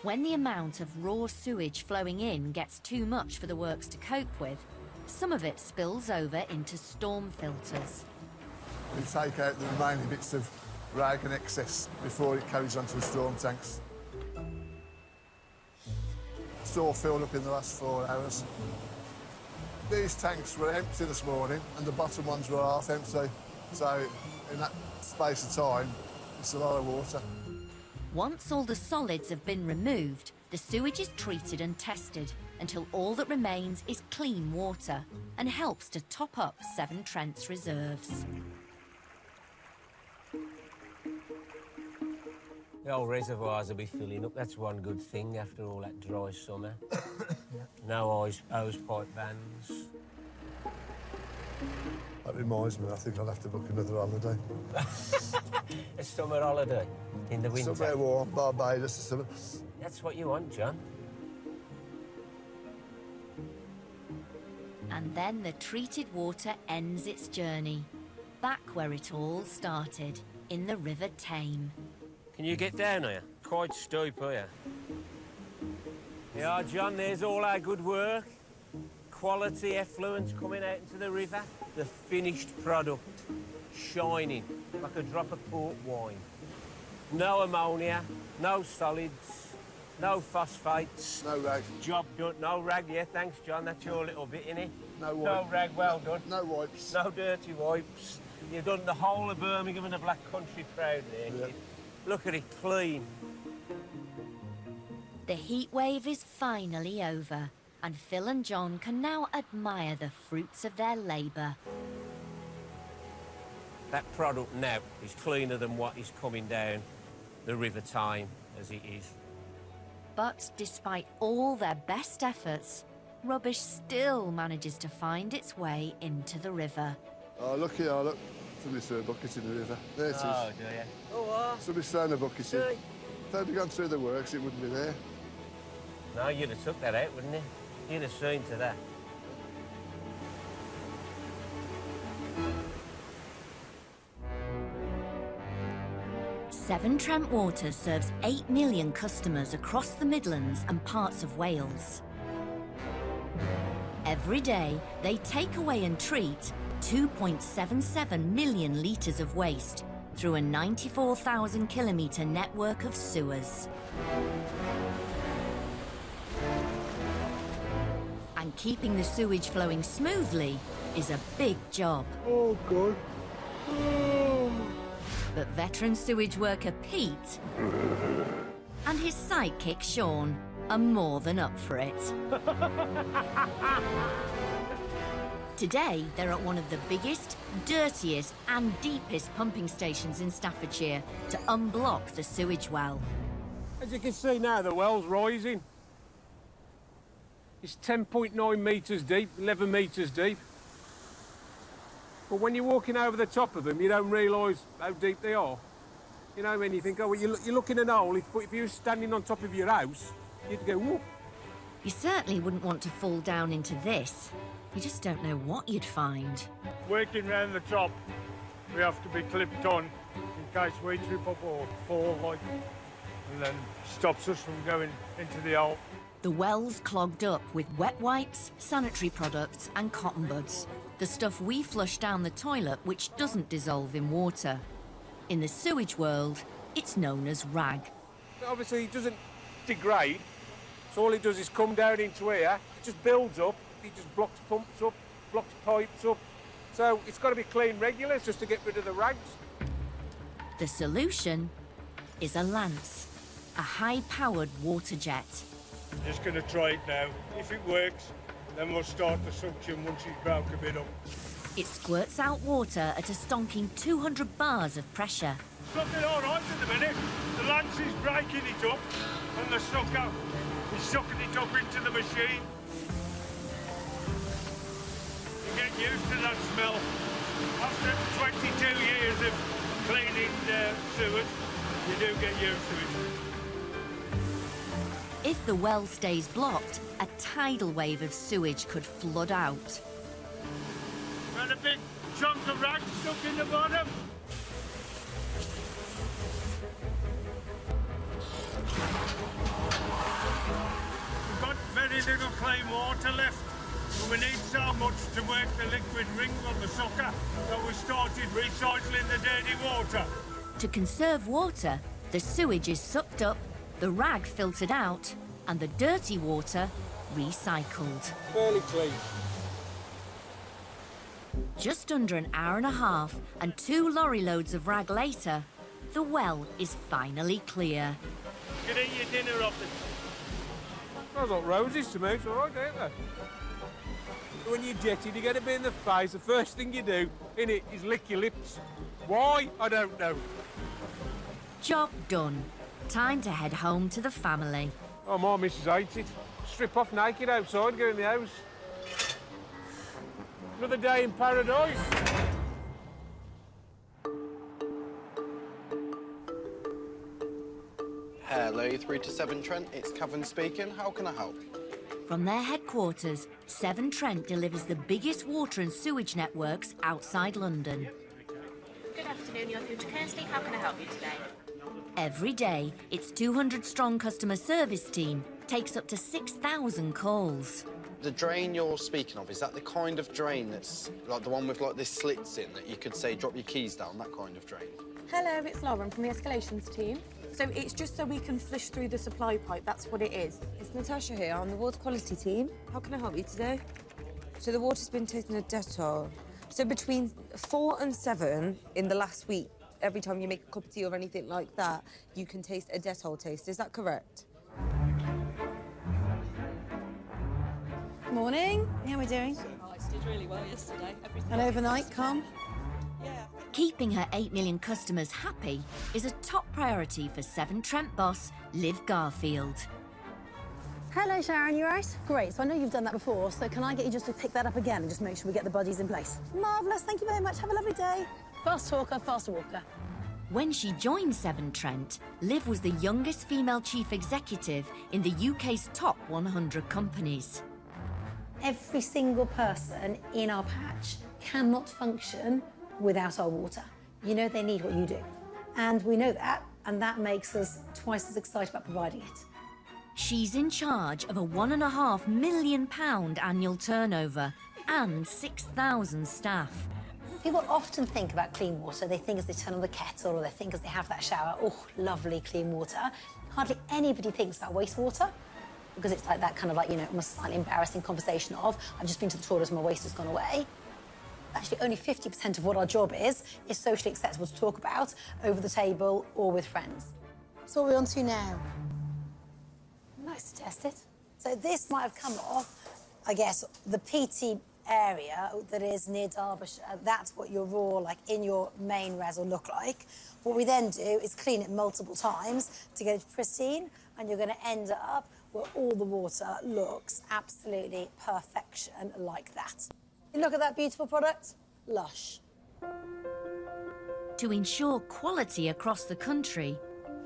When the amount of raw sewage flowing in gets too much for the works to cope with, some of it spills over into storm filters. We take out the remaining bits of rag and excess before it carries on to the storm tanks. It's all filled up in the last 4 hours. These tanks were empty this morning and the bottom ones were half empty. So in that space of time, it's a lot of water. Once all the solids have been removed, the sewage is treated and tested until all that remains is clean water and helps to top up Severn Trent's reserves. The old reservoirs will be filling up. That's one good thing after all that dry summer. No hose pipe bans. That reminds me, I think I'll have to book another holiday. A summer holiday in the winter. Somewhere warm, Barbados or something. That's what you want, John. And then the treated water ends its journey, back where it all started, in the River Tame. Can you get down here? Quite steep here. Yeah, John, there's all our good work. Quality effluent coming out into the river. The finished product, shining like a drop of port wine. No ammonia, no solids, no phosphates. No rag. Job done. No rag, yeah, thanks, John. That's your little bit, innit? No wipe. No rag, well done. No wipes. No dirty wipes. You've done the whole of Birmingham and the Black Country proud there, kid. Look at it, clean. The heat wave is finally over, and Phil and John can now admire the fruits of their labour. That product now is cleaner than what is coming down the River Tame as it is. But despite all their best efforts, rubbish still manages to find its way into the river. Oh, look here, look. Somebody's threw a bucket in the river. There it is. Oh, do you? Oh, what? Somebody's thrown a bucket in. If they'd have gone through the works, it wouldn't be there. No, you'd have took that out, wouldn't you? You'd have seen to that. Severn Trent Water serves 8 million customers across the Midlands and parts of Wales. Every day, they take away and treat 2.77 million litres of waste through a 94,000 kilometre network of sewers. And keeping the sewage flowing smoothly is a big job. Oh, God. Oh. But veteran sewage worker Pete and his sidekick Sean are more than up for it. Today, they're at one of the biggest, dirtiest and deepest pumping stations in Staffordshire to unblock the sewage well. As you can see now, the well's rising. It's 10.9 metres deep, 11 metres deep. But when you're walking over the top of them, you don't realise how deep they are. You know, when you think, oh, well, you look in an hole, but if you were standing on top of your house, you'd go, whoop. You certainly wouldn't want to fall down into this. You just don't know what you'd find. Working round the top, we have to be clipped on in case we trip up or fall, like, and then stops us from going into the hole. The well's clogged up with wet wipes, sanitary products and cotton buds. The stuff we flush down the toilet which doesn't dissolve in water. In the sewage world, it's known as rag. Obviously, it doesn't degrade, so all it does is come down into here, it just builds up, it just blocks pumps up, blocks pipes up. So it's got to be cleaned regularly just to get rid of the rags. The solution is a lance, a high-powered water jet. I'm just going to try it now. If it works, then we'll start the suction once it's broke a bit up. It squirts out water at a stonking 200 bars of pressure. It's looking all right at the minute. The lance is breaking it up, and the sucker is sucking it up into the machine. You get used to that smell. After 22 years of cleaning sewers, you do get used to it. If the well stays blocked, a tidal wave of sewage could flood out. And a big chunk of rag stuck in the bottom. We've got very little clean water left, but we need so much to work the liquid ring on the sucker that we started recycling the dirty water. To conserve water, the sewage is sucked up, the rag filtered out, and the dirty water recycled. Fairly clean. Just under an hour and a half and 2 lorry loads of rag later, the well is finally clear. You can eat your dinner off it. Smells like roses to me, it's all right, don't they? When you're jetted, you get a bit in the face, the first thing you do in it is lick your lips. Why? I don't know. Job done. Time to head home to the family. Oh, my missus hates it. Strip off naked outside, go in the house. Another day in paradise. Hello, you're through to Severn Trent. It's Kevin speaking. How can I help? From their headquarters, Severn Trent delivers the biggest water and sewage networks outside London. Good afternoon, you're through to Kirsty. How can I help you today? Every day, its 200-strong customer service team takes up to 6,000 calls. The drain you're speaking of, is that the kind of drain that's like the one with like this slits in that you could say drop your keys down, that kind of drain? Hello, it's Lauren from the escalations team. So it's just so we can flush through the supply pipe, that's what it is. It's Natasha here, I'm the water quality team. How can I help you today? So the water's been tasting a Dettol. So between 4 and 7 in the last week, every time you make a cup of tea or anything like that, you can taste a Dettol taste. Is that correct? Morning, how are we doing? Nice, did really well yesterday. And overnight, calm? Keeping her 8 million customers happy is a top priority for Severn Trent boss Liv Garfield. Hello, Sharon, you all right? Great, so I know you've done that before, so can I get you just to pick that up again and just make sure we get the buddies in place? Marvellous, thank you very much, have a lovely day. Fast talker, faster walker. When she joined Severn Trent, Liv was the youngest female chief executive in the UK's top 100 companies. Every single person in our patch cannot function without our water. You know they need what you do. And we know that, and that makes us twice as excited about providing it. She's in charge of a £1.5 million annual turnover and 6,000 staff. People often think about clean water. They think as they turn on the kettle, or they think as they have that shower, oh, lovely clean water. Hardly anybody thinks about wastewater, because it's like that kind of like, you know, almost slightly embarrassing conversation of, I've just been to the toilet and my waste has gone away. Actually, only 50% of what our job is socially acceptable to talk about over the table or with friends. So what are we on to now? Nice to test it. So this might have come off, I guess, the PT area that is near Derbyshire. That's what your raw, like in your main res will look like. What we then do is clean it multiple times to get it pristine, and you're going to end up where all the water looks absolutely perfection like that. You look at that beautiful product, lush. To ensure quality across the country,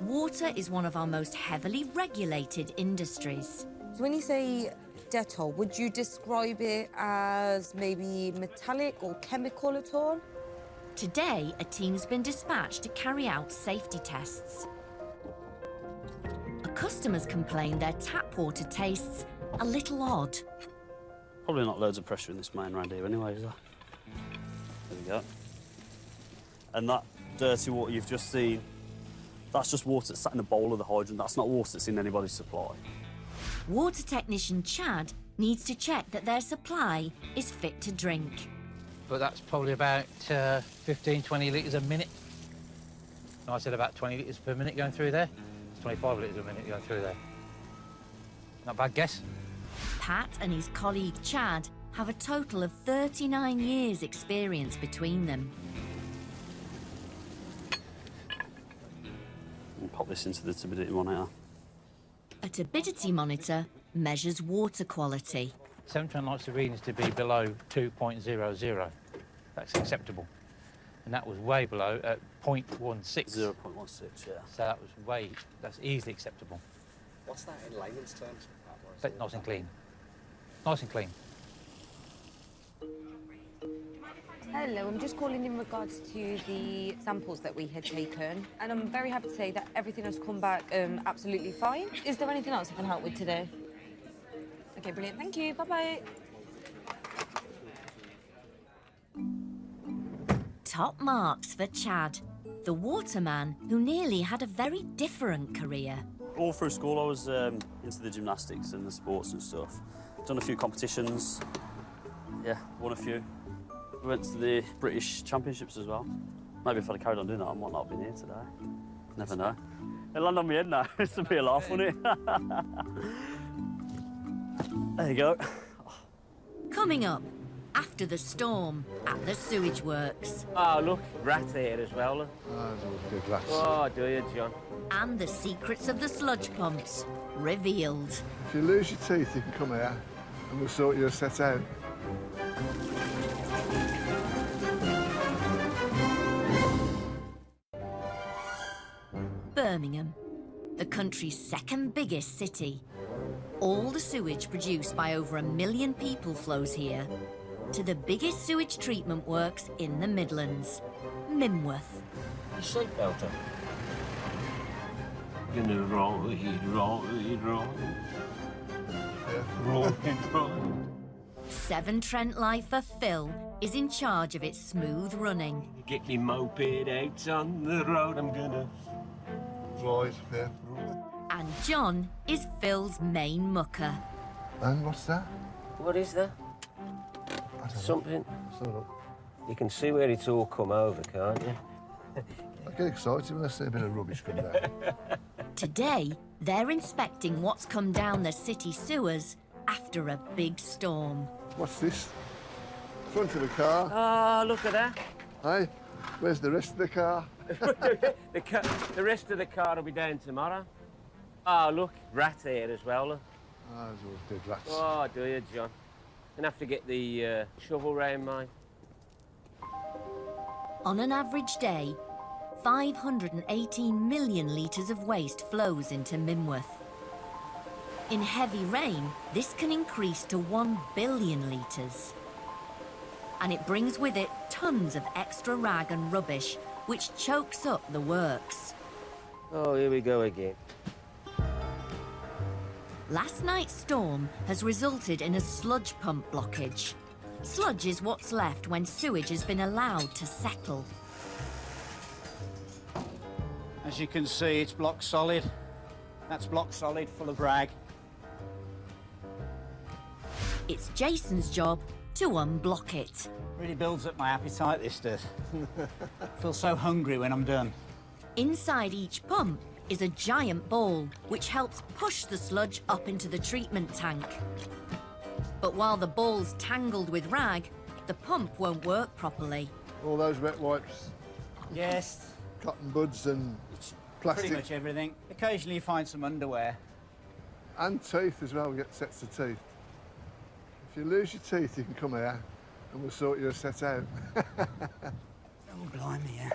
water is one of our most heavily regulated industries. So when you say Dettol, would you describe it as maybe metallic or chemical at all? Today, a team's been dispatched to carry out safety tests. Customers complain their tap water tastes a little odd. Probably not loads of pressure in this main round here anyway, is there? There we go. And that dirty water you've just seen, that's just water that's sat in the bowl of the hydrant. That's not water that's in anybody's supply. Water technician Chad needs to check that their supply is fit to drink. But that's probably about 15, 20 litres a minute. And I said about 20 litres per minute going through there. 25 litres a minute going through there. Not a bad guess. Pat and his colleague Chad have a total of 39 years' experience between them. I'll pop this into the turbidity monitor. A turbidity monitor measures water quality. Severn Trent likes the readings to be below 2.00. That's acceptable. And that was way below at 0.16. 0.16, yeah. So that was that's easily acceptable. What's that in layman's terms? But nice and clean. Nice and clean. Hello, I'm just calling in regards to the samples that we had taken, and I'm very happy to say that everything has come back absolutely fine. Is there anything else I can help with today? Okay, brilliant. Thank you. Bye-bye. Top marks for Chad, the waterman who nearly had a very different career. All through school, I was into the gymnastics and the sports and stuff. Done a few competitions. Yeah, won a few. We went to the British Championships as well. Maybe if I'd carried on doing that, I might not have been here today. Never know. It'll land on my head now. It's a bit of laugh, wouldn't it? There you go. Coming up, after the storm at the sewage works. Oh, look, rat here as well. Look. Oh, good rats. Oh, do you, John? And the secrets of the sludge pumps revealed. If you lose your teeth, you can come here and we'll sort you a set out. Birmingham, the country's second biggest city. All the sewage produced by over 1 million people flows here to the biggest sewage treatment works in the Midlands, Mimworth. You seatbelt on. Gonna roll it. Severn Trent lifer Phil is in charge of its smooth running. Get me moped out on the road, I'm gonna... Right, yeah. And John is Phil's main mucker. And what's that? What is that? Something. You can see where it's all come over, can't you? I get excited when I see a bit of rubbish come down. Today, they're inspecting what's come down the city sewers after a big storm. What's this? Front of the car. Oh, look at that. Hey, where's the rest of the car? The rest of the car will be down tomorrow. Oh, look, rat here as well. Look. Oh, there's all dead rats. Oh, do you, John? Gonna have to get the shovel round, mate. On an average day, 518 million litres of waste flows into Mimworth. In heavy rain, this can increase to 1 billion litres. And it brings with it tons of extra rag and rubbish, which chokes up the works. Oh, here we go again. Last night's storm has resulted in a sludge pump blockage. Sludge is what's left when sewage has been allowed to settle. As you can see, it's block solid. That's block solid, full of rag. It's Jason's job to unblock it. Really builds up my appetite, this does. Feel so hungry when I'm done. Inside each pump is a giant ball, which helps push the sludge up into the treatment tank. But while the ball's tangled with rag, the pump won't work properly. All those wet wipes. Yes. Cotton buds and plastic. Pretty much everything. Occasionally you find some underwear. And teeth as well, we get sets of teeth. If you lose your teeth, you can come here and we'll sort you a set out. Oh, blimey, yeah.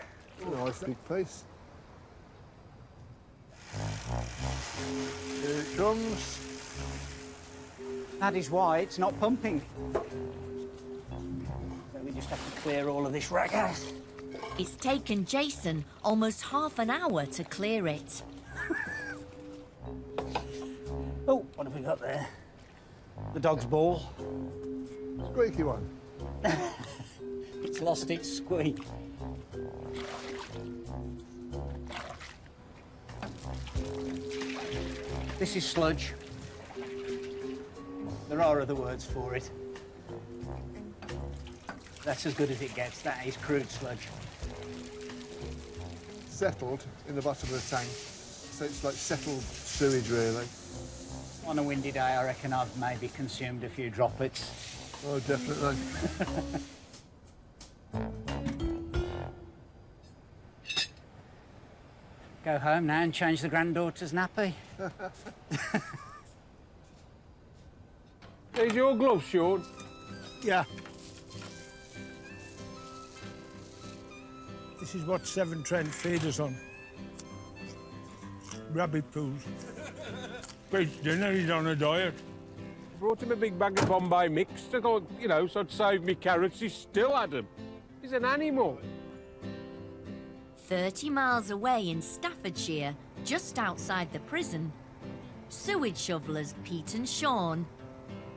Nice big piece. Here it comes. That is why it's not pumping. So we just have to clear all of this rag out. It's taken Jason almost half an hour to clear it. Oh, what have we got there? The dog's ball. Squeaky one. It's lost its squeak. This is sludge. There are other words for it. That's as good as it gets. That is crude sludge. Settled in the bottom of the tank. So it's like settled sewage, really. On a windy day, I reckon I've maybe consumed a few droplets. Oh, definitely. Go home now and change the granddaughter's nappy. There's your gloves, Sean. Yeah. This is what Severn Trent feed us on. Rabbit food. Big dinner, he's on a diet. Brought him a big bag of Bombay mix to go, you know, so I'd save me carrots. He still had them. He's an animal. 30 miles away in Staffordshire, just outside the prison, sewage shovelers Pete and Sean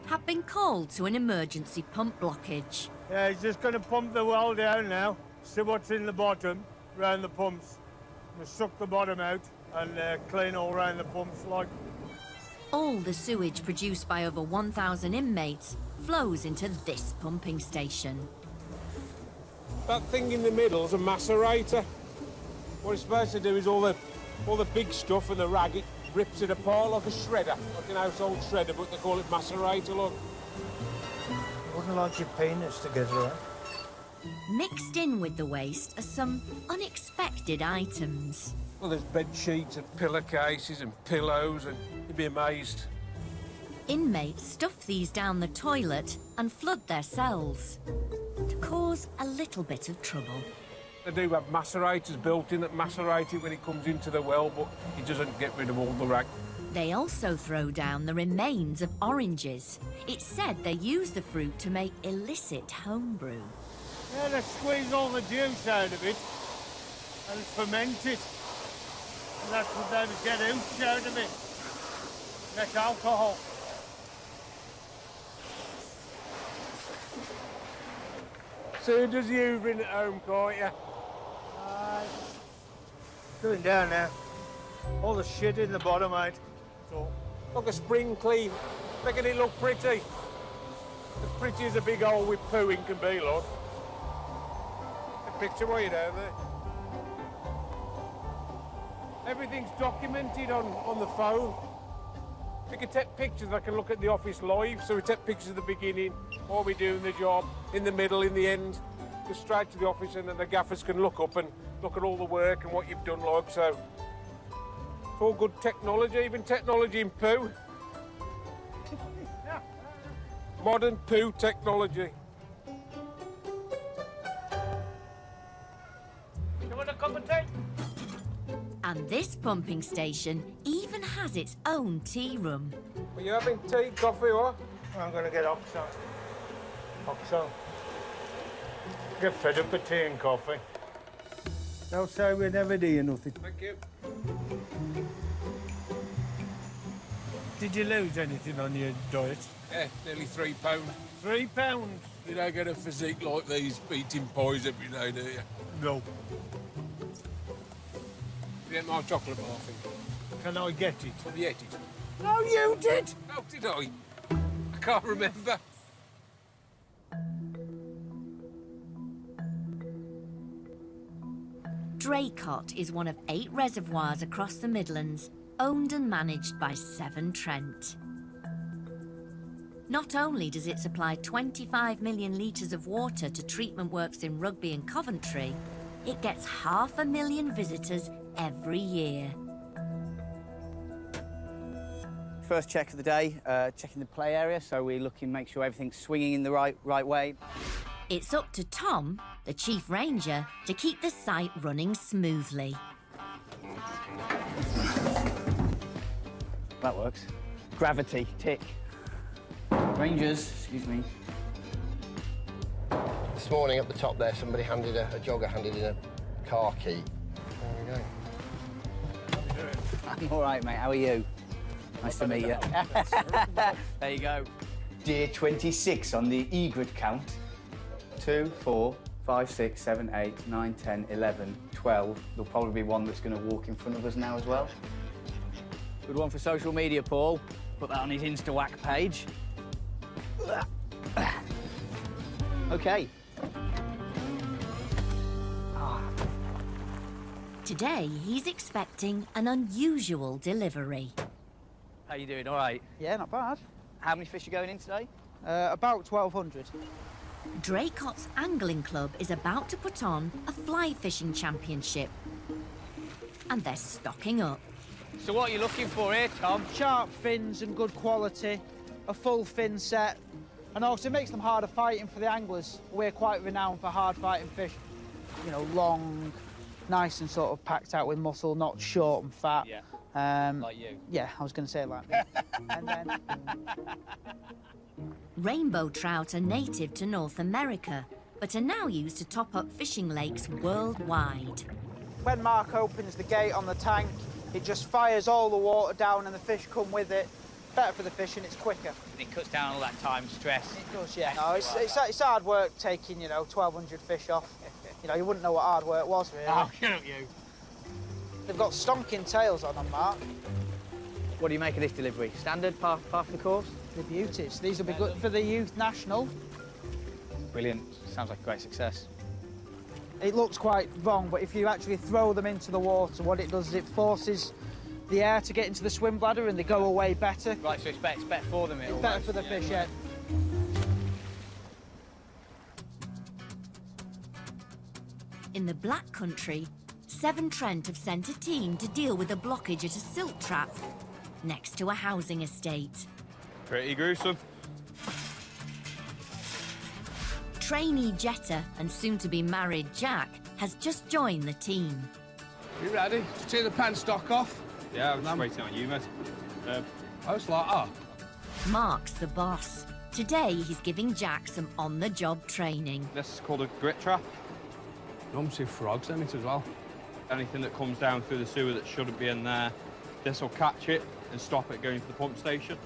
have been called to an emergency pump blockage. Yeah, he's just going to pump the well down now, see what's in the bottom, round the pumps. We'll suck the bottom out and clean all round the pumps like. All the sewage produced by over 1,000 inmates flows into this pumping station. That thing in the middle's a macerator. What it's supposed to do is all the big stuff and the rag, it rips it apart like a shredder, like an household shredder, but they call it macerator, look. Wouldn't like your penis to get around. Mixed in with the waste are some unexpected items. Well, there's bed sheets and pillowcases and pillows, and you'd be amazed. Inmates stuff these down the toilet and flood their cells to cause a little bit of trouble. They do have macerators built in that macerate it when it comes into the well, but it doesn't get rid of all the rag. They also throw down the remains of oranges. It's said they use the fruit to make illicit homebrew. Yeah, they squeeze all the juice out of it and ferment it. And that's what they would get out of it. Make alcohol. Soon does you bring it home, can't you? Going down now. All the shit in the bottom, mate. So, like a spring clean, making it look pretty. As pretty as a big hole with poo in can be, Lord. A picture while you're down there. Everything's documented on the phone. We can take pictures, I can look at the office live, so we take pictures at the beginning, while we're doing the job, in the middle, in the end, go straight to the office, and then the gaffers can look up and look at all the work and what you've done, like, so. It's all good technology, even technology in poo. Modern poo technology. You want a cup of tea? And this pumping station even has its own tea room. Are you having tea, coffee, or? I'm going to get Oxo. Oxo. Get fed up with tea and coffee. Don't say we never do you nothing. Thank you. Did you lose anything on your diet? Yeah, nearly £3. £3? You don't get a physique like these eating pies every day, do you? No. You get my chocolate bar thing? Can I get it? Have you ate it? No, you did. How did I? I can't remember. Draycott is one of 8 reservoirs across the Midlands, owned and managed by Severn Trent. Not only does it supply 25 million litres of water to treatment works in Rugby and Coventry, it gets 500,000 visitors every year. First check of the day, checking the play area, so we're looking, make sure everything's swinging in the right way. It's up to Tom, the Chief Ranger, to keep the site running smoothly. That works. Gravity, tick. Rangers, excuse me. This morning up the top there, a jogger handed in a car key. There we go. I'm all right, mate. How are you? Nice to meet you. There you go. Deer 26 on the egret count. 2, 4, 5, 6, 7, 8, 9, 10, 11, 12. There'll probably be one that's going to walk in front of us now as well. Good one for social media, Paul. Put that on his Insta-whack page. OK. Today, he's expecting an unusual delivery. How you doing? All right? Yeah, not bad. How many fish are going in today? About 1,200. Draycott's Angling Club is about to put on a fly fishing championship. And they're stocking up. So what are you looking for here, Tom? Sharp fins and good quality, a full fin set, and also it makes them harder fighting for the anglers. We're quite renowned for hard fighting fish. You know, long, nice and sort of packed out with muscle, not short and fat. Yeah. Like you. Yeah, I was going to say it like that. And then... Rainbow trout are native to North America, but are now used to top up fishing lakes worldwide. When Mark opens the gate on the tank, it just fires all the water down and the fish come with it. Better for the fish and it's quicker. It cuts down all that time stress. It does, yeah. No, it's hard work taking, 1,200 fish off. You wouldn't know what hard work was, really. Oh, shut up, you. They've got stonking tails on them, Mark. What do you make of this delivery? Standard, par for the course? The beauties. These will be good for the Youth National. Brilliant. Sounds like a great success. It looks quite wrong, but if you actually throw them into the water, what it does is it forces the air to get into the swim bladder and they go away better. Right, so it's better for them. It's better for the fish, yeah. In the Black Country, Severn Trent have sent a team to deal with a blockage at a silt trap next to a housing estate. Pretty gruesome. Trainee jetter and soon-to-be married Jack has just joined the team. You ready to take the pen stock off? Yeah, I'm just waiting on you, mate. I was like, Mark's the boss. Today, he's giving Jack some on-the-job training. This is called a grit trap. Normally frogs in it as well. Anything that comes down through the sewer that shouldn't be in there, this will catch it and stop it going to the pump station.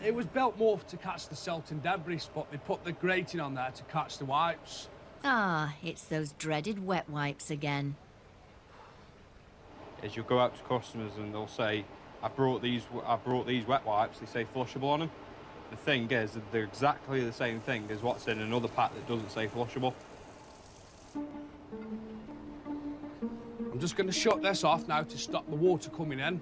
It was built more to catch the silt and debris, but they put the grating on there to catch the wipes. Ah, it's those dreaded wet wipes again. Is you'll go out to customers and they'll say, I brought these wet wipes, they say flushable on them. The thing is that they're exactly the same thing as what's in another pack that doesn't say flushable. I'm just going to shut this off now to stop the water coming in.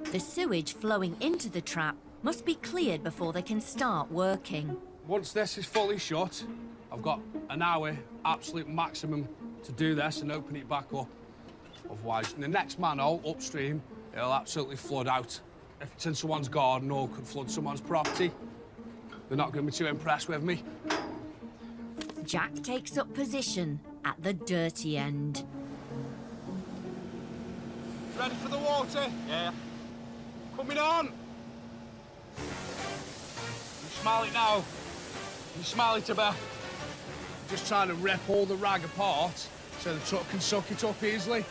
The sewage flowing into the trap must be cleared before they can start working. Once this is fully shut, I've got an hour, absolute maximum, to do this and open it back up. Otherwise, in the next manhole upstream, it'll absolutely flood out. If it's in someone's garden or could flood someone's property, they're not going to be too impressed with me. Jack takes up position at the dirty end. Ready for the water? Yeah. Coming on. You smell it now. You smell it a bit. Just trying to rip all the rag apart so the truck can suck it up easily.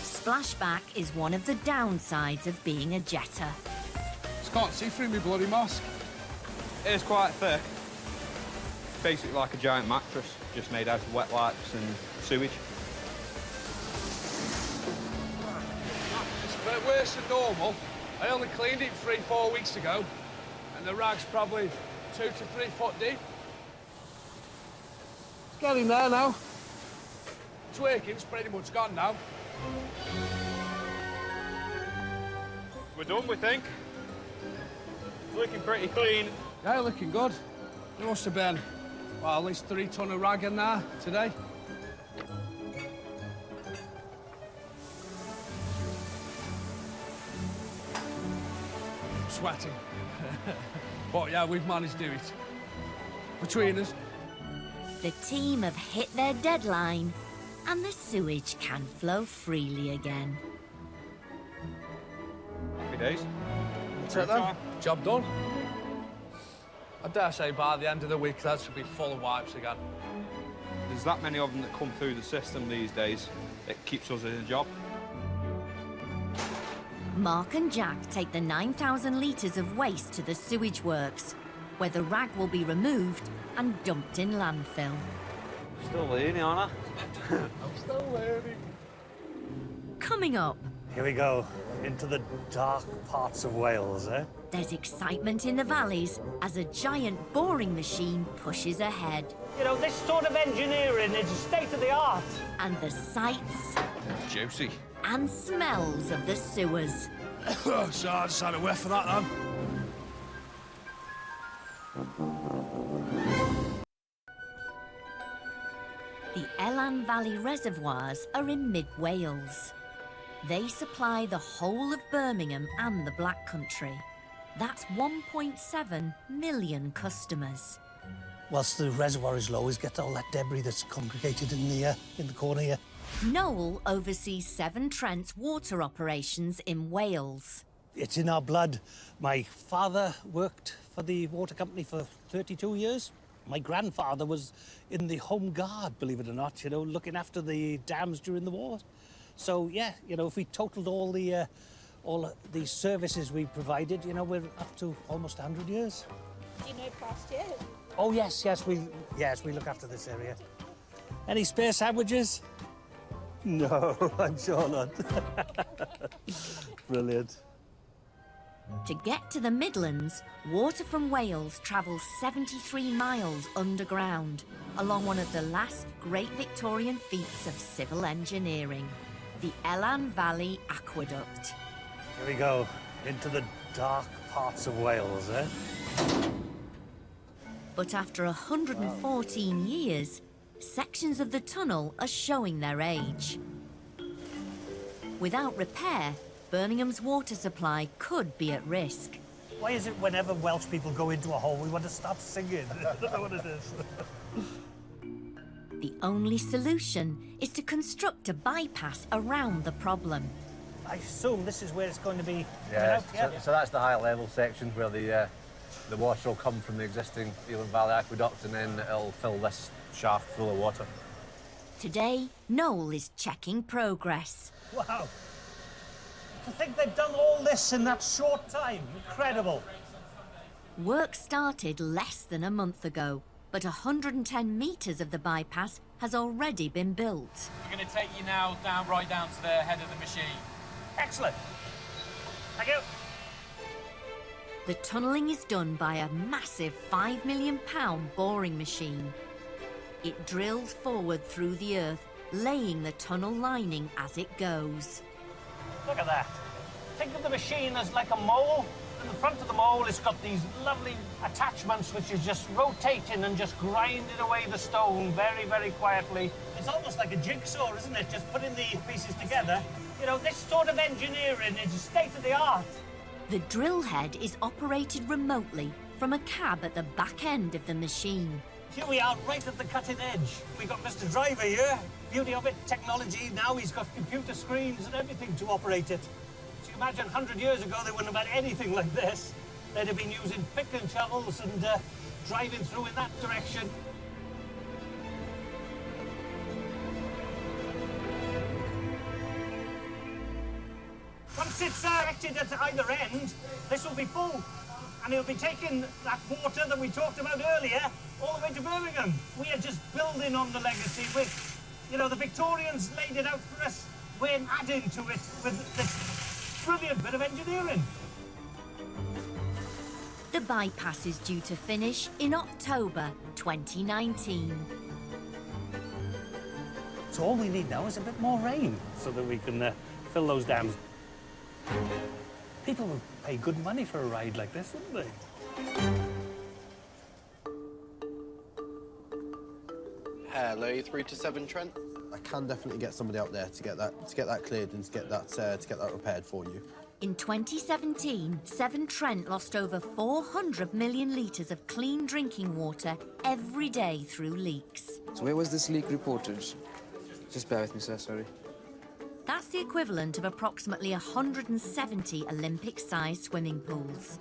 Splashback is one of the downsides of being a jetter. Just can't see through my bloody mask. It is quite thick. Basically like a giant mattress, just made out of wet wipes and sewage. It's a bit worse than normal. I only cleaned it 3-4 weeks ago, and the rag's probably 2 to 3 foot deep. It's getting there now. It's working, it's pretty much gone now. We're done, we think. It's looking pretty clean. Yeah, looking good. There must have been, well, at least 3 ton of rag in there today. I'm sweating. But yeah, we've managed to do it. Between us. The team have hit their deadline and the sewage can flow freely again. Happy days. That's it then. Job done. I dare say by the end of the week that should be full of wipes again. There's that many of them that come through the system these days. It keeps us in a job. Mark and Jack take the 9,000 litres of waste to the sewage works, where the rag will be removed and dumped in landfill. Still learning, aren't I? I'm still learning. Coming up. Here we go, into the dark parts of Wales, eh? There's excitement in the valleys as a giant boring machine pushes ahead. You know, this sort of engineering is state of the art. And the sights Juicy. and smells of the sewers. So I just had a whiff of that then. The Elan Valley reservoirs are in mid-Wales. They supply the whole of Birmingham and the Black Country. That's 1.7 million customers. Whilst the reservoir is low, we get all that debris that's congregated in the corner here. Noel oversees Severn Trent Water operations in Wales. It's in our blood. My father worked for the water company for 32 years. My grandfather was in the Home Guard, believe it or not, you know, looking after the dams during the war. So, yeah, you know, if we totaled all the services we provided, you know, we're up to almost 100 years. Do you know past year? Oh, yes, we look after this area. Any spare sandwiches? No, I'm sure not. Brilliant. To get to the Midlands, water from Wales travels 73 miles underground along one of the last great Victorian feats of civil engineering, the Elan Valley Aqueduct. Here we go, into the dark parts of Wales, eh? But after 114 years, sections of the tunnel are showing their age. Without repair, Birmingham's water supply could be at risk. Why is it whenever Welsh people go into a hole, we want to start singing? I don't know what it is. The only solution is to construct a bypass around the problem. I assume this is where it's going to be. Yeah, so that's the high level section where the water will come from the existing Elan Valley Aqueduct and then it'll fill this shaft full of water. Today, Noel is checking progress. Wow. To think they've done all this in that short time. Incredible. Work started less than a month ago, but 110 metres of the bypass has already been built. We're going to take you now right down to the head of the machine. Excellent. Thank you. The tunnelling is done by a massive £5 million boring machine. It drills forward through the earth, laying the tunnel lining as it goes. Look at that. Think of the machine as like a mole. In the front of the mole, it's got these lovely attachments which is just rotating and just grinding away the stone very, very quietly. It's almost like a jigsaw, isn't it? Just putting the pieces together. You know, this sort of engineering is state of the art. The drill head is operated remotely from a cab at the back end of the machine. Here we are, right at the cutting edge. We got Mr. Driver here. Beauty of it, technology, now he's got computer screens and everything to operate it. So you imagine 100 years ago they wouldn't have had anything like this. They'd have been using pick and shovels and driving through in that direction. Once it's erected at either end, this will be full. And it'll be taking that water that we talked about earlier all the way to Birmingham. We are just building on the legacy. You know, the Victorians laid it out for us. We're adding to it with this brilliant bit of engineering. The bypass is due to finish in October 2019. So all we need now is a bit more rain so that we can fill those dams. People would pay good money for a ride like this, wouldn't they? Hello, you're through to Severn Trent. I can definitely get somebody out there to get that cleared and to get that repaired for you. In 2017, Severn Trent lost over 400 million litres of clean drinking water every day through leaks. So where was this leak reported? Just bear with me, sir, sorry. That's the equivalent of approximately 170 Olympic-sized swimming pools.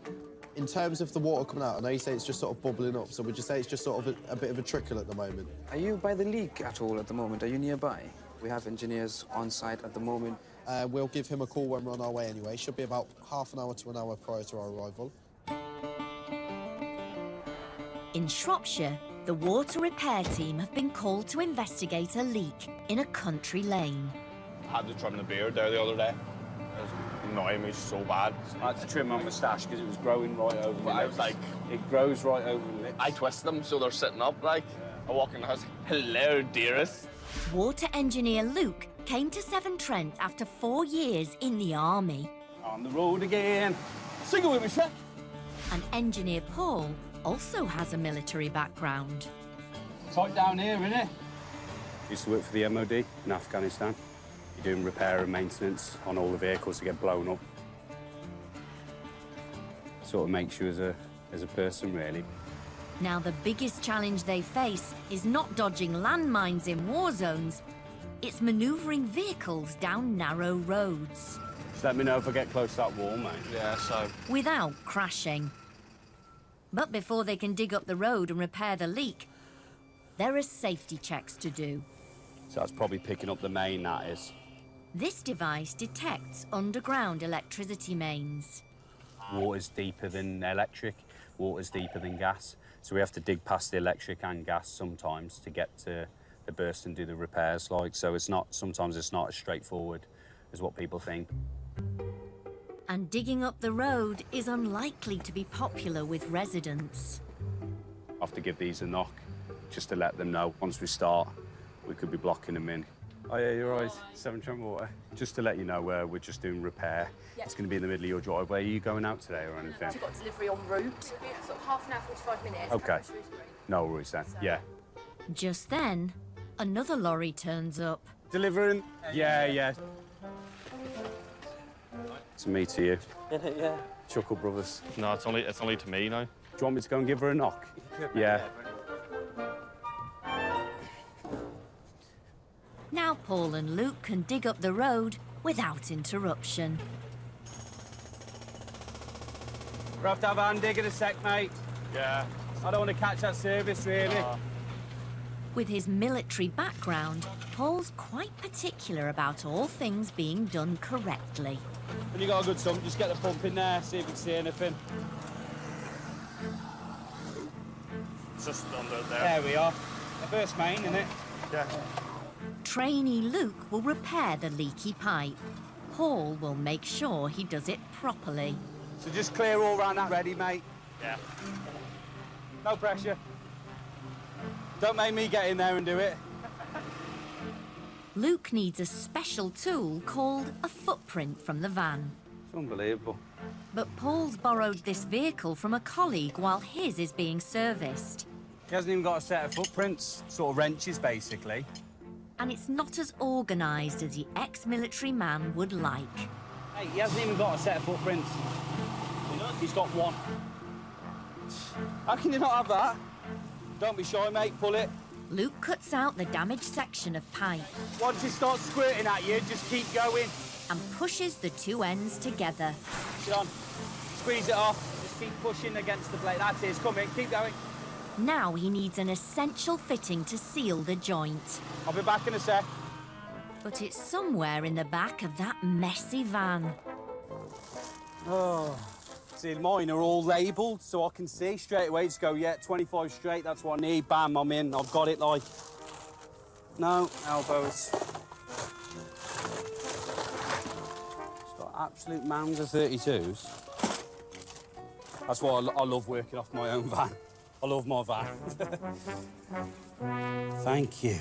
In terms of the water coming out, I know you say it's just sort of bubbling up, so would you say it's just sort of a bit of a trickle at the moment? Are you by the leak at all at the moment? Are you nearby? We have engineers on site at the moment. We'll give him a call when we're on our way anyway. Should be about half an hour to an hour prior to our arrival. In Shropshire, the water repair team have been called to investigate a leak in a country lane. I had to trim the beard there the other day. It was annoying me so bad. I had to trim my moustache because it was growing right over my lips. I was like, it grows right over the lips. I twist them so they're sitting up, like. I walk in the house, hello, dearest. Water engineer Luke came to Severn Trent after 4 years in the army. On the road again. Sing it with me, Shrek. And engineer Paul also has a military background. Tight down here, innit? Used to work for the MOD in Afghanistan. You're doing repair and maintenance on all the vehicles that get blown up. Sort of makes you as a person, really. Now, the biggest challenge they face is not dodging landmines in war zones, it's manoeuvring vehicles down narrow roads. Just let me know if I get close to that wall, mate. Yeah, so... Without crashing. But before they can dig up the road and repair the leak, there are safety checks to do. So that's probably picking up the main, that is. This device detects underground electricity mains. Water's deeper than electric, water's deeper than gas. So we have to dig past the electric and gas sometimes to get to the burst and do the repairs, like. So sometimes it's not as straightforward as what people think. And digging up the road is unlikely to be popular with residents. I have to give these a knock, just to let them know once we start, we could be blocking them in. Oh yeah, you're right, Severn Trent Water. Just to let you know, we're just doing repair. Yeah. It's going to be in the middle of your driveway. Are you going out today or anything? We've got delivery en route. Sort of half an hour, 45 minutes. Okay. No worries then, yeah. Just then, another lorry turns up. Delivering? Yeah. To me, to you. Yeah. Chuckle Brothers. No, it's only to me now. Do you want me to go and give her a knock? Yeah. Now Paul and Luke can dig up the road without interruption. We'll have to have a hand dig in a sec, mate. Yeah. I don't want to catch that service, really. With his military background, Paul's quite particular about all things being done correctly. When you got a good sump, just get the pump in there, see if you can see anything. Just under there. There we are. The first main, innit? Yeah. Trainee Luke will repair the leaky pipe. Paul will make sure he does it properly. So just clear all round that ready, mate. Yeah. No pressure. Don't make me get in there and do it. Luke needs a special tool called a footprint from the van. It's unbelievable. But Paul's borrowed this vehicle from a colleague while his is being serviced. He hasn't even got a set of footprints, sort of wrenches, basically. And it's not as organised as the ex-military man would like. Hey, he hasn't even got a set of footprints. He's got one. How can you not have that? Don't be shy, mate. Pull it. Luke cuts out the damaged section of pipe. Once it starts squirting at you, just keep going. And pushes the two ends together. John, squeeze it off. Just keep pushing against the blade. That's it, it's coming. Keep going. Now he needs an essential fitting to seal the joint. I'll be back in a sec. But it's somewhere in the back of that messy van. Oh, see, mine are all labelled, so I can see straight away. Just go, yeah, 25 straight, that's what I need. Bam, I'm in. I've got it, like. No, elbows. It's got absolute mounds of 32s. That's why I love working off my own van. I love my van. Thank you.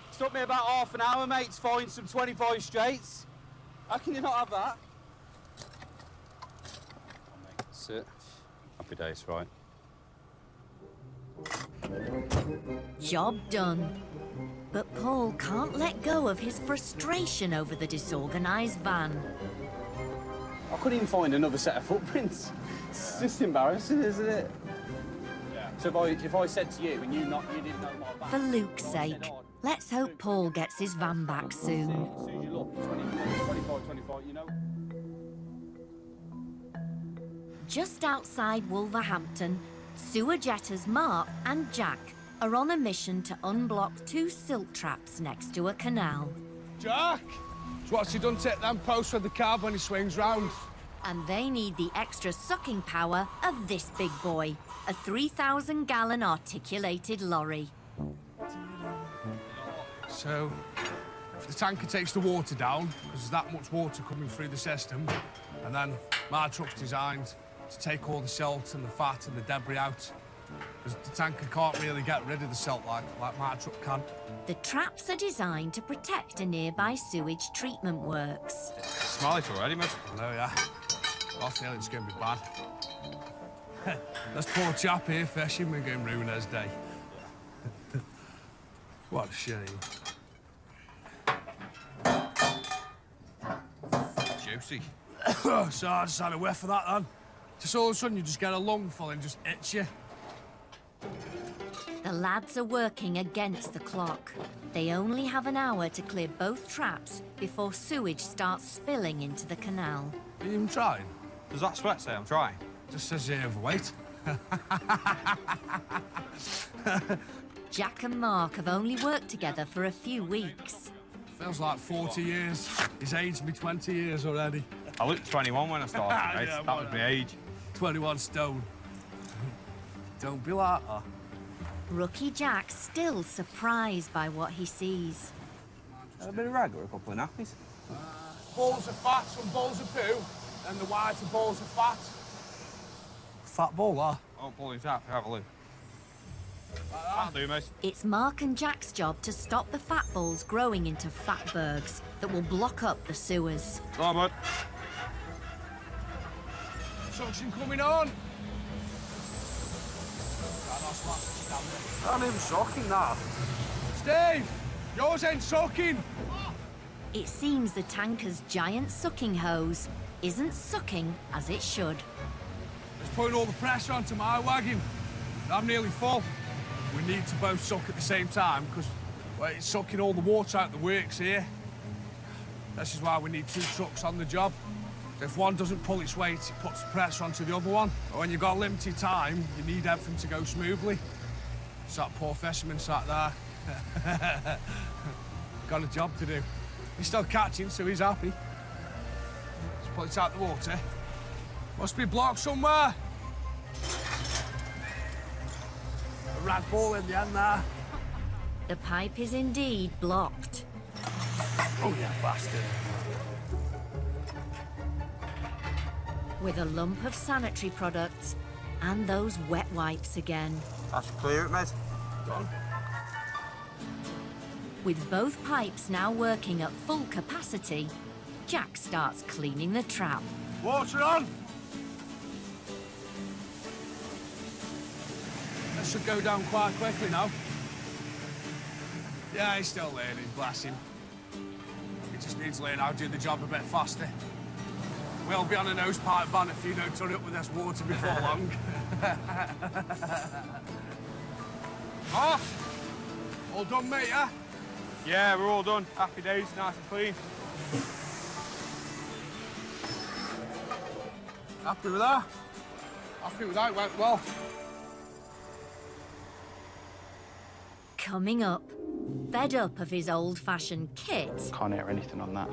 It's took me about half an hour, mate, to find some 25 straights. How can you not have that? That's it. Happy days, right. Job done. But Paul can't let go of his frustration over the disorganised van. I couldn't even find another set of footprints. It's just embarrassing, isn't it? Yeah. So if I said to you and you didn't know my van... For Luke's sake, let's hope Paul gets his van back soon. As soon as you look, 25, you know. Just outside Wolverhampton, sewer jetters Mark and Jack are on a mission to unblock two silt traps next to a canal. Jack! So what's he done to them posts with the cab when he swings round? And they need the extra sucking power of this big boy, a 3,000-gallon articulated lorry. So, if the tanker takes the water down, because there's that much water coming through the system, and then my truck's designed to take all the silt and the fat and the debris out, because the tanker can't really get rid of the silt like my truck can. The traps are designed to protect a nearby sewage treatment works. Smell it already, mate. Oh, yeah. I feel it's going to be bad. This poor chap here fishing, we're going to ruin his day. What a shame. Juicy. So I just had a whiff of that then. Just all of a sudden you just get a lungful and just itch you. The lads are working against the clock. They only have an hour to clear both traps before sewage starts spilling into the canal. Are you even trying? Does that sweat say I'm trying? Just says you're overweight. Jack and Mark have only worked together for a few weeks. Feels like 40 years. He's aged me 20 years already. I looked 21 when I started, mate. Yeah, that was my age. 21 stone. Don't be like that. Rookie Jack's still surprised by what he sees. A bit of rag or a couple of nappies? Balls of fat, some balls of poo, and the whiter balls of fat. Fat ball, that. Oh, pulling tap, have a look. That'll do, mate. It's Mark and Jack's job to stop the fat balls growing into fatbergs that will block up the sewers. Go on, bud. Suction coming on. Not even sucking that. Steve, yours ain't sucking. It seems the tanker's giant sucking hose isn't sucking as it should. It's putting all the pressure onto my wagon. I'm nearly full. We need to both suck at the same time because it's sucking all the water out of the works here. This is why we need two trucks on the job. If one doesn't pull its weight, it puts the pressure onto the other one. But when you've got limited time, you need everything to go smoothly. It's that poor fisherman sat there. Got a job to do. He's still catching, so he's happy. Let's pull it out the water. Must be blocked somewhere. A rag ball in the end there. The pipe is indeed blocked. Oh, yeah, bastard. With a lump of sanitary products and those wet wipes again. That should clear it, mate. Done. With both pipes now working at full capacity, Jack starts cleaning the trap. Water on! That should go down quite quickly now. Yeah, he's still learning, bless him. He just needs to learn how to do the job a bit faster. We'll be on a nose pipe ban if you don't turn up with this water before long. Boss, all done, mate, yeah? Yeah, we're all done. Happy days, nice and clean. Happy with that? Happy with that, it went well. Coming up, fed up of his old-fashioned kit, Can't hear anything on that.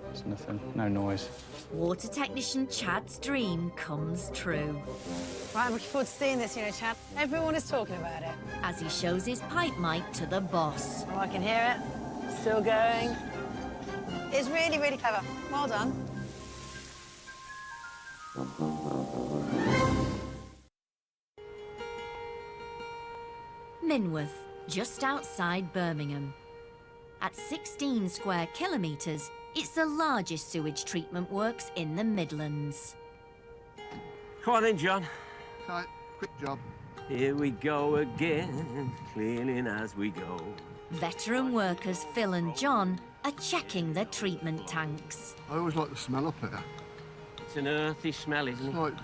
There's nothing, no noise. water technician Chad's dream comes true. Right, I'm looking forward to seeing this, Chad. Everyone is talking about it. As he shows his pipe mic to the boss. Oh, I can hear it. Still going. It's really, really clever. Well done. Minworth, just outside Birmingham. At 16 square kilometres, it's the largest sewage treatment works in the Midlands. Come on then, John. Okay, quick job. Here we go again, cleaning as we go. Veteran workers Phil and John are checking the treatment tanks. I always like the smell up here. It's an earthy smell, isn't it? Like,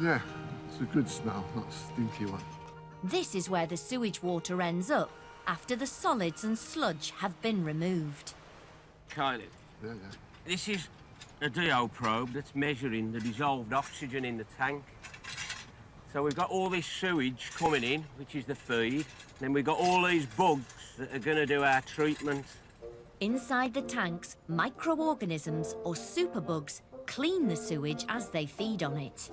yeah, it's a good smell, not a stinky one. This is where the sewage water ends up after the solids and sludge have been removed. Kind of. Yeah. This is a DO probe that's measuring the dissolved oxygen in the tank. So we've got all this sewage coming in, which is the feed. Then we've got all these bugs that are going to do our treatment. Inside the tanks, microorganisms or superbugs clean the sewage as they feed on it.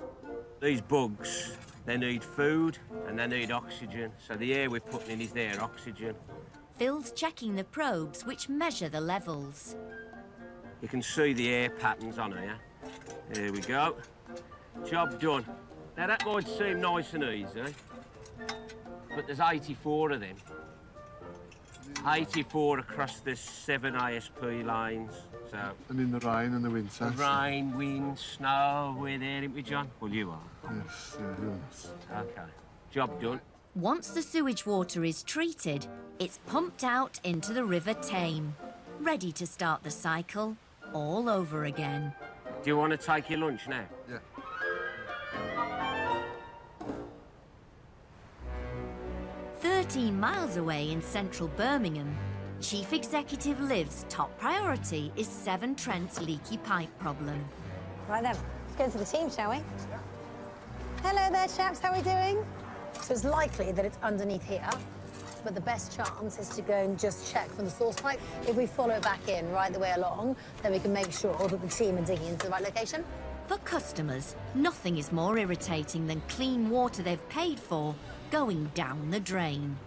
These bugs, they need food and they need oxygen. So the air we're putting in is their oxygen. Phil's checking the probes which measure the levels. You can see the air patterns on here. There we go. Job done. Now that might seem nice and easy, but there's 84 of them. 84 across the 7 ISP lines, so... And in the rain and the winter. Rain, wind, snow, we're there, aren't we, John? Well, you are. Yes, yes. OK. Job done. Once the sewage water is treated, it's pumped out into the River Tame, ready to start the cycle all over again. Do you want to take your lunch now? Yeah. 13 miles away in central Birmingham, Chief Executive Liv's top priority is Severn Trent's leaky pipe problem. Right then, let's go to the team, shall we? Hello there, chaps. How are we doing? So it's likely that it's underneath here, but the best chance is to go and just check from the source pipe. If we follow it back in right the way along, then we can make sure that the team are digging into the right location. For customers, nothing is more irritating than clean water they've paid for going down the drain.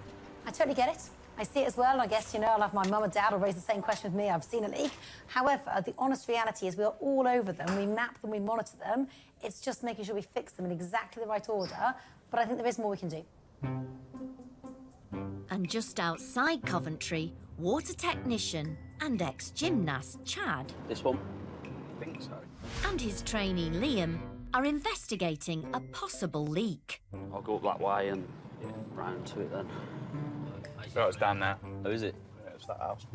I totally get it. I see it as well. I guess, I'll have my mum and dad will raise the same question with me. I've seen a leak. However, the honest reality is we are all over them. We map them, we monitor them. It's just making sure we fix them in exactly the right order. But I think there is more we can do. And just outside Coventry, water technician and ex-gymnast Chad. This one? I think so. And his trainee Liam are investigating a possible leak. I'll go up that way and round to it then. So it's down there. Oh, is it? Yeah, it's that house.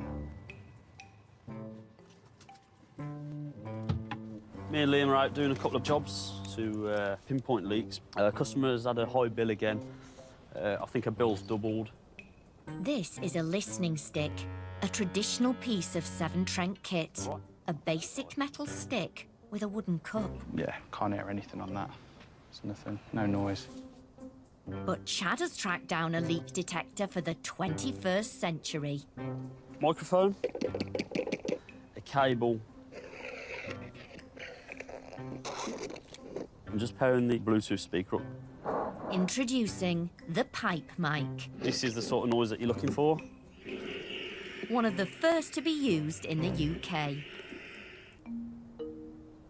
Me and Liam are out doing a couple of jobs to pinpoint leaks. Customers had a high bill again. I think a bill's doubled. This is a listening stick, a traditional piece of Severn Trent kit. A basic metal stick with a wooden cup. Yeah, can't hear anything on that. There's nothing, no noise. But Chad has tracked down a leak detector for the 21st century. Microphone, a cable. I'm just pairing the Bluetooth speaker up. Introducing the pipe mic. This is the sort of noise that you're looking for. One of the first to be used in the UK.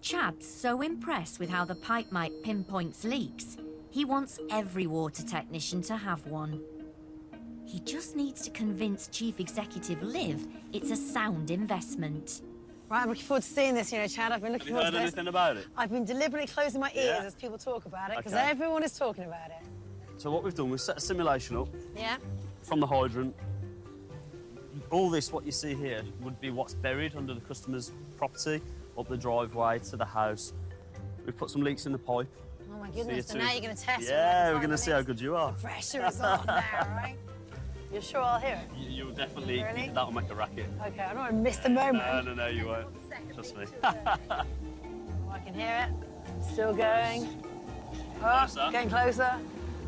Chad's so impressed with how the pipe mic pinpoints leaks, he wants every water technician to have one. He just needs to convince Chief Executive Liv it's a sound investment. Right, I'm looking forward to seeing this, Chad. I've been looking forward to this. Have you heard anything about it? I've been deliberately closing my ears Yeah? as people talk about it, because Okay. everyone is talking about it. So what we've done, we've set a simulation up Yeah? from the hydrant. All this, what you see here, would be what's buried under the customer's property, up the driveway to the house. We've put some leaks in the pipe. Oh, my goodness. So now you're going to test me. Yeah, we're going to see how good you are. The pressure is on now, right? You're sure I'll hear it? You'll definitely... Really? That'll make a racket. Okay, I don't want to miss the moment. No, you won't. Trust me. I can hear it. Still going. Oh, Closer. getting closer.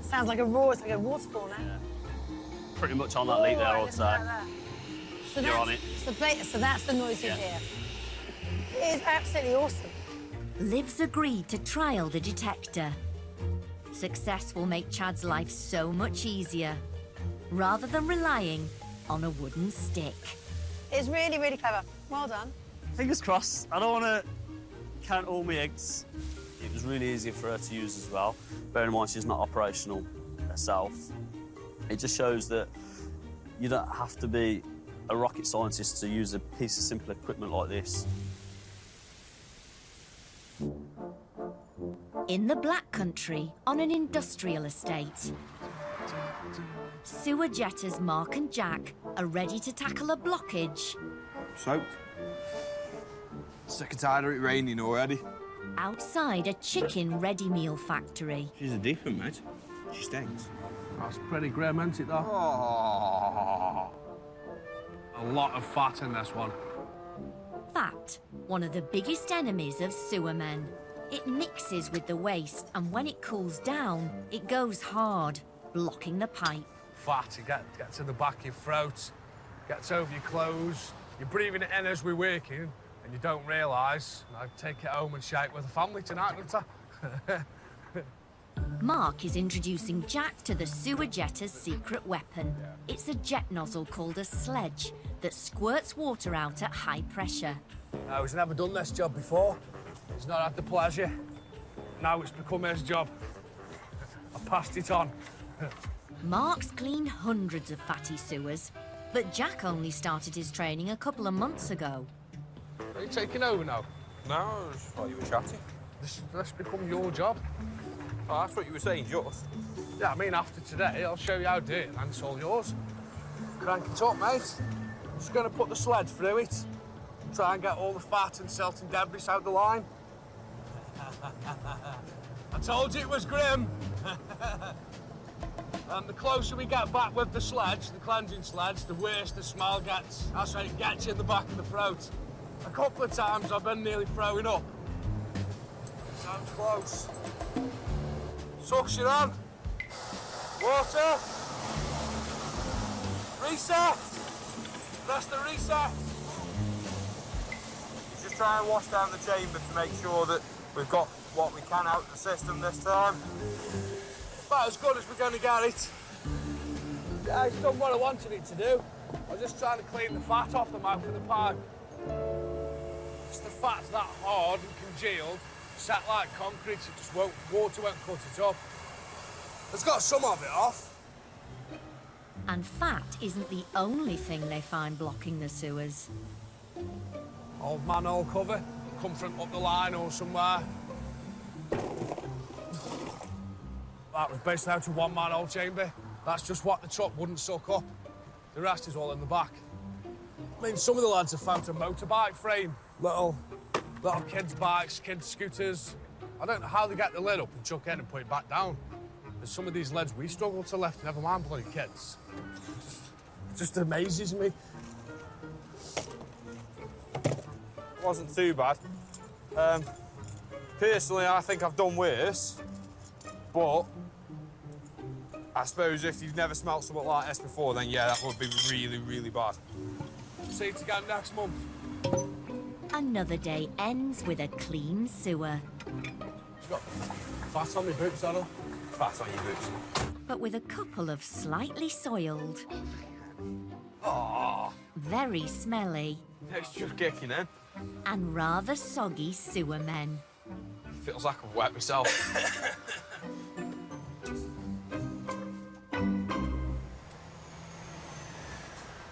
Sounds like a roar. It's like a waterfall now. Yeah. Pretty much on that leak there, I'd say. So You're on it. So that's the noise you hear. It is absolutely awesome. Liv's agreed to trial the detector. Success will make Chad's life so much easier, rather than relying on a wooden stick. It's really, really clever. Well done. Fingers crossed. I don't want to count all my eggs. It was really easy for her to use as well. Bear in mind, she's not operational herself. It just shows that you don't have to be a rocket scientist to use a piece of simple equipment like this. In the Black Country, on an industrial estate, sewer jetters Mark and Jack are ready to tackle a blockage. Soaked. Sick and tired of it raining already. Outside a chicken ready meal factory. She's a decent mate. She stinks. That's pretty grim, isn't it, though? Oh. A lot of fat in this one. Fat, one of the biggest enemies of sewermen. It mixes with the waste, and when it cools down, it goes hard, blocking the pipe. Fat, it gets in the back of your throat, gets over your clothes. You're breathing it in as we're working, and you don't realise. I take it home and share it with the family tonight, don't I? Mark is introducing Jack to the sewer jetter's secret weapon. It's a jet nozzle called a sledge that squirts water out at high pressure. No, he's never done this job before. He's not had the pleasure. Now it's become his job. I passed it on. Mark's cleaned hundreds of fatty sewers, but Jack only started his training a couple of months ago. Are you taking over now? No, I just thought you were chatting. This become your job. Oh, that's what you were saying, just. Yeah, I mean, after today, I'll show you how to do it, and it's all yours. Crank it up, mate. Just going to put the sledge through it. Try and get all the fat and silt and debris out the line. I told you it was grim. And the closer we get back with the sledge, the cleansing sledge, the worse the smell gets. That's right, it gets you in the back of the throat. A couple of times I've been nearly throwing up. Sounds close. Suction on. Water. Reset. That's the reset. Just try and wash down the chamber to make sure that we've got what we can out of the system this time. About as good as we're going to get it. Yeah, it's done what I wanted it to do. I was just trying to clean the fat off the mouth of the pipe. It's the fat's that hard and congealed, set like concrete, it just won't, water won't cut it up. It's got some of it off. And fat isn't the only thing they find blocking the sewers. Old manhole cover, come from up the line or somewhere. That was basically out of one manhole chamber. That's just what the truck wouldn't suck up. The rest is all in the back. I mean, some of the lads have found a motorbike frame. Little kids' bikes, kids' scooters. I don't know how they get the lid up and chuck in and put it back down. There's some of these lids we struggle to lift, never mind bloody kids. It just amazes me. Wasn't too bad. Personally, I think I've done worse, but I suppose if you've never smelt something like this before, then yeah, that would be really, really bad. See you again next month. Another day ends with a clean sewer. You've got fat on my boots, Anna. Fat on your boots. But with a couple of slightly soiled, Oh, very smelly, it's just kicking in. and rather soggy sewermen. Feels like I've wet myself.